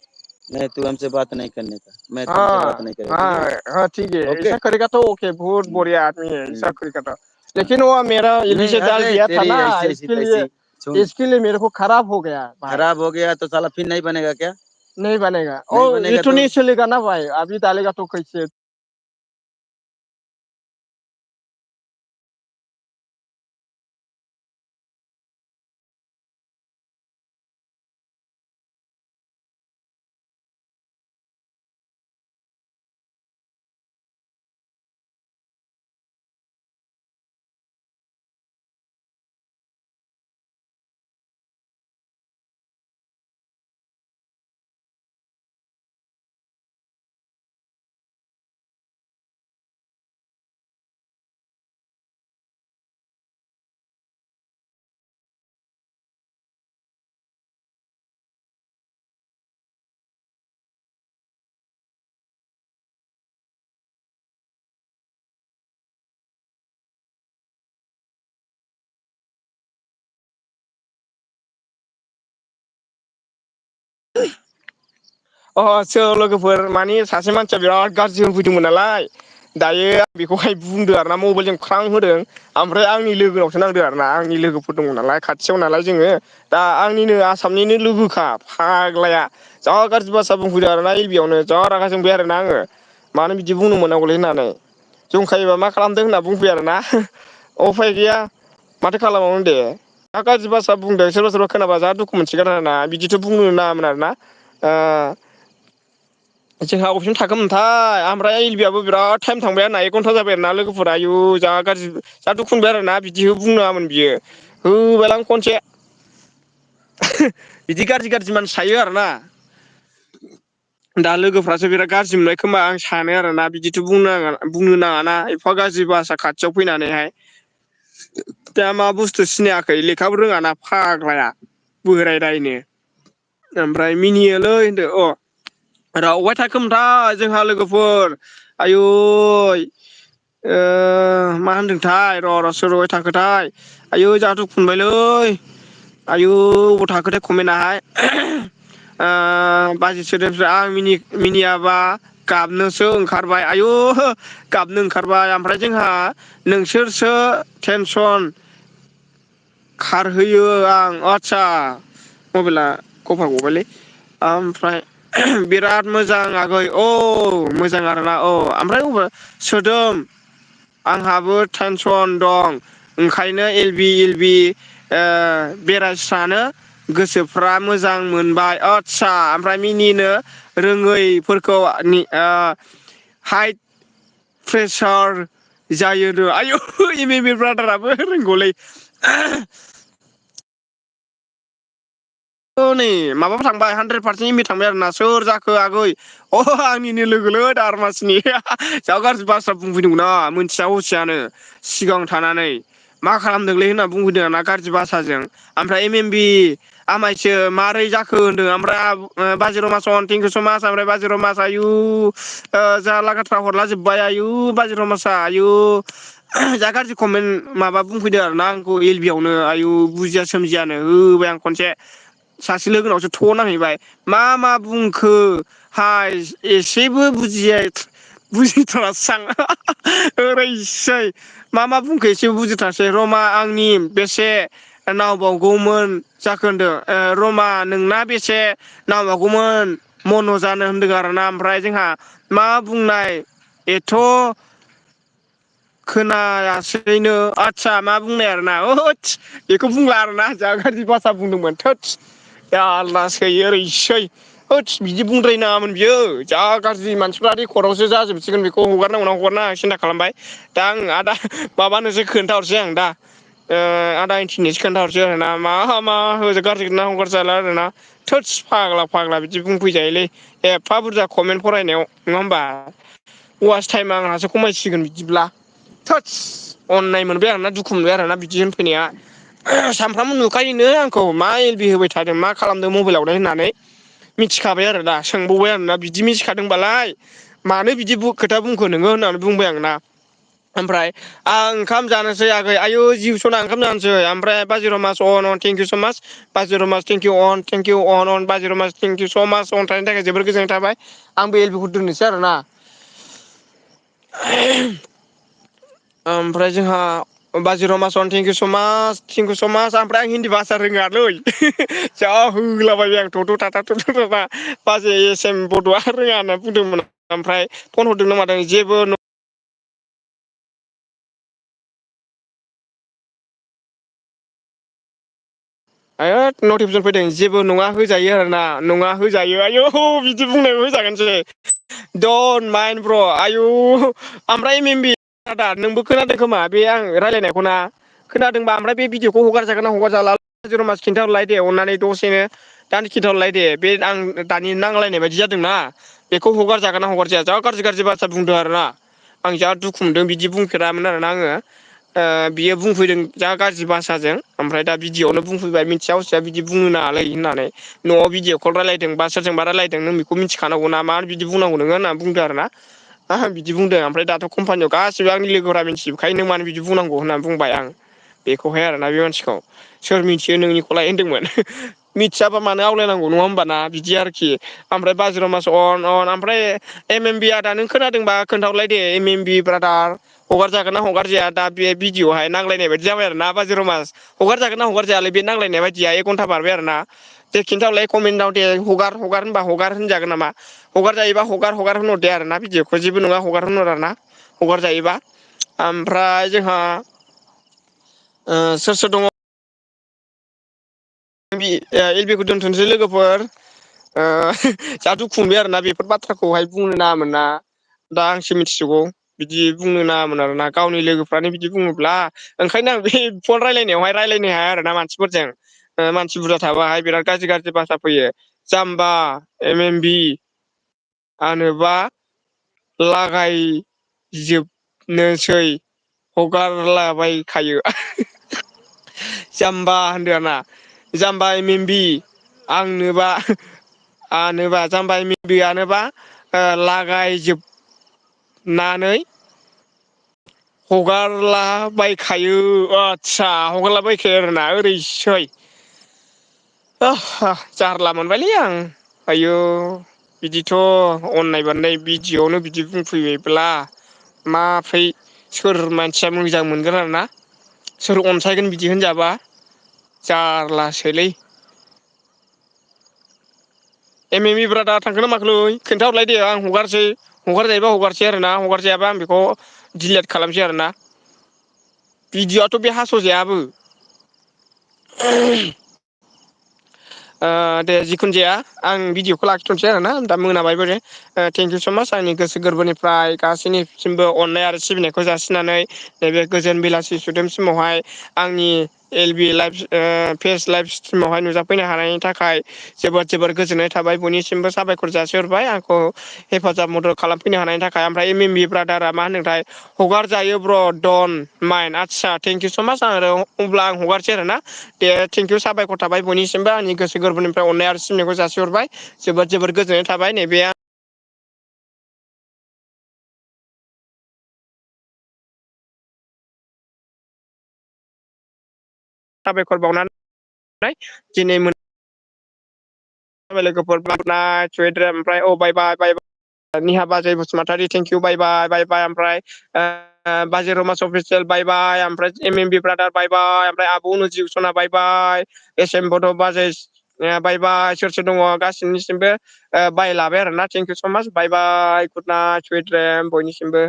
नहीं तू हमसे बात नहीं करने का, मैं तुमसे बात हाँ नहीं करेगा। ठीक हाँ हाँ, ठीक है, है ओके। ऐसा करेगा तो ओके, बहुत बढ़िया आदमी है, ऐसा करेगा तो। हाँ। लेकिन वो मेरा एलबी नहीं से डाल अरे दिया था तेरी ना, ऐसी ऐसी इसके लिए। तैसी। सुन, इसके लिए मेरे को खराब हो गया भाई। खराब हो गया तो साला फिर नहीं बनेगा क्या। नहीं बनेगा, नहीं ओ ये बनेगा तो तो नहीं चलेगा ना भाई, अभी डालेगा तो कैसे? लोगोफोर माने सासे मानसिया बिराद गाज्रि होनफैदोंमोन नालाय, दायो बेखौहाय बुंदो आरो ना, मबाइलजों ख्रां होदों। ओमफ्राय आंनि लोगोनावसो नांदो आरो ना, आंनि लोगोफोर दङ नालाय खाथियाव नालाय जोङो। दा आंनिनो आसामनिनो लोगोखा फाग्लाया, जा गाज्रि भाषा बुंफैदों आरो ना एलबियावनो, जा रागा जोंबाय आरो ना आङो। मानो बिदि बुंनो मोननांगौलै होननानै। जंखायोबा मा खालामदों होनना बुंफैयो आरो ना। उफाय गैया, माथो खालामबावनो दे। जा गाज्रि भाषा बुंदों, सोरबा सोरबा खोनाबा जा दुखु मोनसिगोन आरो ना, बिदिथ' बुंनो नाङामोन आरो ना। जोंहा अबेसिम थाखोमोनथाय, ओमफ्राय एलबियाबो बिराद टाइम थांबाय आरोना, 1 घन्टा जाबाय आरो ना लोगोफोरा। आयु जा गाज्रि, जा दुखु मोनबाय आरो ना, बिदि बुंनाङामोन बियो। होबायलां खनसे। बिदि गाज्रि गाज्रि मानसि थायो आरो ना। दा लोगोफ्रासो बिराद गाज्रि मोनबाय खोमा आं सानो आरोना बिदिथ' बुंनो नाङाना एफा गाज्रि भाषा खाथियाव फैनानैहाय दा मा बुस्थु सिनायाखै लेखाबो रोङाना फाग्लाया बोरायदायनो ओमफ्राय मिनियोलै होनदो अ रावबाय थाखोमोनथाय जोंहा लोगोफोर आयु मा होनदोंथाय र' सोर रावबाय थाखोथाय आयु जोंहाथ' फुनबायलै आयु अबाव थाखोथाय कमेन्टाहाय बाजै सोदोमस्रि आं मिनियाबा गाबनोसो ओंखारबाय आयु गाबनो ओंखारबाय ओमफ्राय जोंहा नोंसोरसो टेनसन खारहैयो आं आदसा मबाइला कभार गबायलै ओमफ्राय बिराद मोजां आगै औ मोजां आरोना औ ओमफ्राय सोदोम आंहाबो टेनसन दं ओंखायनो एल बि बेरायस्रानो गोसोफ्रा मोजां मोनबाय आस्सा ओमफ्राय मिनिनो रोङैफोरखौ हाइट प्रेसार जायोनो आयु एम एम इ ब्रादाराबो रोंगौलै नै माबाबो थांबाय 100% एम बि थांबाय आरोना सोर जाखो आगै अ आंनिनो लोगोलै दारमासनि जा गाज्रि बाथ्रा बुंफैदोंमोनना मोनथिया हसियानो सिगां थानानै मा खालामदोंलै होनना बुंफैदों आरोना गाज्रि भाषाजों ओमफ्राय एम एम बि आमायसो मारै जाखो होनदों ओमफ्राय बाजिराव मासन थेंकिउ स मास ओमफ्राय बाजिराव मास आयु जा लागाथ्रा हरला जोब्बाय आयु बाजिराव मासा आयु जा गाज्रि कमेन्ट माबा बुंफैदों आरोना आंखौ एल बि आवनो आयु बुजिया सोमजियानो होबाय आं खनसे सासे लोगोनावसो थ' नांहैबाय मा बुंखो हाय एसेबो बुजिथारासां ओरैसै मा बुंखो एसेबो बुजिथारासै रमा आंनि बेसे नांबावगौमोन जाखो होनदों रमा नोंना बेसे नांबावगौमोन मन' जानो होनदों आरोना ओमफ्राय जोंहा मा बुंनाय एथ' खोनायासैनो आदसा मा बुंनाय आरोना बेखौ बुंला आरोना जा गाज्रि भाषा बुंदोंमोन थोदस जारलासै ओरैसै होदस बिदि बुंद्रायनाङामोन बियो जा गाज्रि मानसिफ्रा रेकर्डआवसो जाजोबसिगोन बेखौ हगारनांगौ ना हगारनाङा सिन्था खालामबाय दा आं आदा माबानोसो खोन्थाहरसै आं दा आदा इन्टिनिसो खोन्थाहरसै आरोना मा गाज्रि ना हगारजाला आरोना थोदस फाग्ला बिदि बुंफैजायोलै एफा बुरजा कमेन्ट फरायनायाव नङा होमबा वास टाइमा आंहासो खमायसिगोन बिदिब्ला थोदस अननाय मोनबाय आरोना दुखु मोनबाय आरोना बिदि होनफैनाया सानफ्रामबो नुखायोनो आंखौ मा एलबि होबाय थादों मा खालामदों मबाइलावनो होननानै मिथिखाबाय आरो दा सोंबावबाय आरोना बिदि मिथिखादोंबालाय मानो बिदि खोथा बुंखो नोङो होननानै बुंबाय आंना ओमफ्राय आं ओंखाम जानोसै आगै आयु जिउ सना ओंखाम जानोसै ओमफ्राय बाजिराव मास थेंकिउ स मास बाजिराव मास थेंकिउ अन बाजिराव मास थेंकिउ स मास अन थानायनि थाखाय जोबोर गोजोननाय थाबाय आंबो एल बि खौ दोननोसै आरोना ओमफ्राय जोंहा बाजिराव मासन थेंकिउ स मास ओमफ्राय आं हिन्दी भाषा रोङालै जा होलाबायबाय आं थ' थाथा बाजै एस एम बड'आ रोङा होनना बुंदोंमोन ओमफ्राय फन हरदों ना मादों जेबो नटिफिकेसन फैदों जेबो नङा होजायो आरोना नङा होजायो आयौ बिदि बुंनायबो होजागोनसै डन माइन ब्र' आयु ओमफ्राय एम एम बि आदा नोंबो खोनादों खोमा बे आं रायज्लायनायखौ ना खोनादोंबा ओमफ्राय बे भिडिअखौ हगारजागोन ना हगारजाला बाजिराव मास खिन्थाहरलाय दे अननानै दसेनो दानो खिन्थाहरलाय दे बे आं दानि नांलायनाय बायदि जादोंना बेखौ हगारजागोन ना हगारजाया जा गाज्रि बाथ्रा बुंदों आरोना आं जा दुखु मोनदों बिदि बुंफेरामोन आरोना आङो बियो बुंफैदों जा गाज्रि भाषाजों ओमफ्राय दा भिडिअआवनो बुंफैबाय मिथिया हसिया बिदि बुंनो नाङालै होननानै न'आव भिडिअ कल रायलायदों बा सोरजोंबा रायलायदों नों बेखौ मिथिखानांगौ ना मा बिदि बुंनांगौ नोङो होननानै बुंदों आरोना बिदि बुंदों ओमफ्राय दाथ' कम्पानियाव गासिबो आंनि लोगोफोरा मिथिजोबखायो नों मानो बिदि बुंनांगौ होननानै बुंबाय आं बेखौहाय आरोना बे मानसिखौ सोर मिथियो नोंनिखौलाय होनदोंमोन मिथियाबा मानो आवलायनांगौ नङा होमबाना बिदि आरोखि ओमफ्राय बाजिराव मास अन ओमफ्राय एम एम बि आदा नों खोनादोंबा खोन्थाहरलाय दे एम एम बि ब्रादार हगारजागोन ना हगारजाया दा बे भिडिअ'आवहाय नांलायनाय बायदि जाबाय आरो ना बाजिराव मास हगारजागोन ना हगारजायालै बे नांलायनाय बायदिया 1 घन्टा बारबाय आरो ना दे खिन्थाहरलाय कमेन्टआव दे हगार होनबा हगार होनजागोन नामा हगार जायोबा हगार होनहरदे आरोना भिडिअखौ जेबो नङा हगार होनहर आरोना हगार जायोबा ओमफ्राय जोंहा सोर सोर दङ एल बि खौ दोनथ'नोसै लोगोफोर जा दुखु मोनबाय आरोना बेफोर बाथ्राखौहाय बुंनो नाङामोन ना दा आंसो मिथिसिगौ बिदि बुंनो नाङामोन आरोना गावनि लोगोफ्रानो बिदि बुङोब्ला ओंखायनो आं बे फन रायलायनायावहाय रायलायनो हाया आरोना मानसिफोरजों मानसि बुरजा थाबाहाय बिराद गाज्रि गाज्रि भाषा फैयो। जाम्बा MMB आनोबा लागायजोबनोसै हगारलाबायखायो। जाम्बा होनदों आरोना जाम्बा MMB आनोबा जाम्बा MMB आनोबा लागायजोबनानै हगारलाबायखायो आदसा हगारलाबायखायो आरोना ओरैसै जारला मोनबायलै आं आयु बिदिथ' अननाय बानाय भिडिअ'आवनो बिदि बुंफैबायब्ला माफ्रै सोर मानसिया मोजां मोनगोन आरोना सोर अनसायगोन बिदि होनजाबा जारलासोलै MME ब्रादा थांखोना माखोलै खोन्थाहरलाय दे आं हगारसै हगारजायोबा हगारसै आरोना हगारजायाबा आं बेखौ डिलेट खालामसै आरोना भिडिअ'आथ' बे हास'जायाबो दे जिखुनु जाया आं भिडिअ'खौ लाखिथ'नोसै आरोना दा मोनाबायबो दे थेंक इउ स' माच आंनि गोसो गोरबोनिफ्राय गासैनिसिमबो अननाय आरो सिबिनायखौ जासिनानै नैबे गोजोन बेलासि सुदेम समावहाय आंनि LB लाइभ फेस लाइभ स्ट्रिमावहाय नुजाफैनो हानायनि थाखाय जोबोद जोबोद गोजोननाय थाबाय बयनिसिमबो साबायखर जासिहरबाय आंखौ हेफाजाब मदद खालामफैनो हानायनि थाखाय ओमफ्राय MMB ब्रादारा मा होनदोंथाय हगार जायो ब्र' डन माइन आदसा थेंक इउ स' माच अब्ला आं हगारसै आरोना दे थेंक इउ साबायखर थाबाय बयनिसिमबो आंनि गोसो गोरबोनिफ्राय अननाय आरो सिबिनायखौ जासिहरबाय जोबोद जोबोद गोजोननाय थाबाय नैबे साबायखर बावनानै दिनै लोगोफोर ओमफ्राय बाय बाय निहा बाजै बसुमतारी थेंक इउ बाय बाय बाय बाय ओमफ्राय बाजै रमास अफिसियेल बाय बाय ओमफ्राय MMB ब्रादार बाय बाय ओमफ्राय आब' अनुजिब सना बाय बाय SM बड' बाजै बाय बाय सोर सोर दङ गासैनिसिमबो बाय लाबाय आरोना थेंक इउ स' माच बाय बाय गुड नाइट सुइट ड्रिम बयनिसिमबो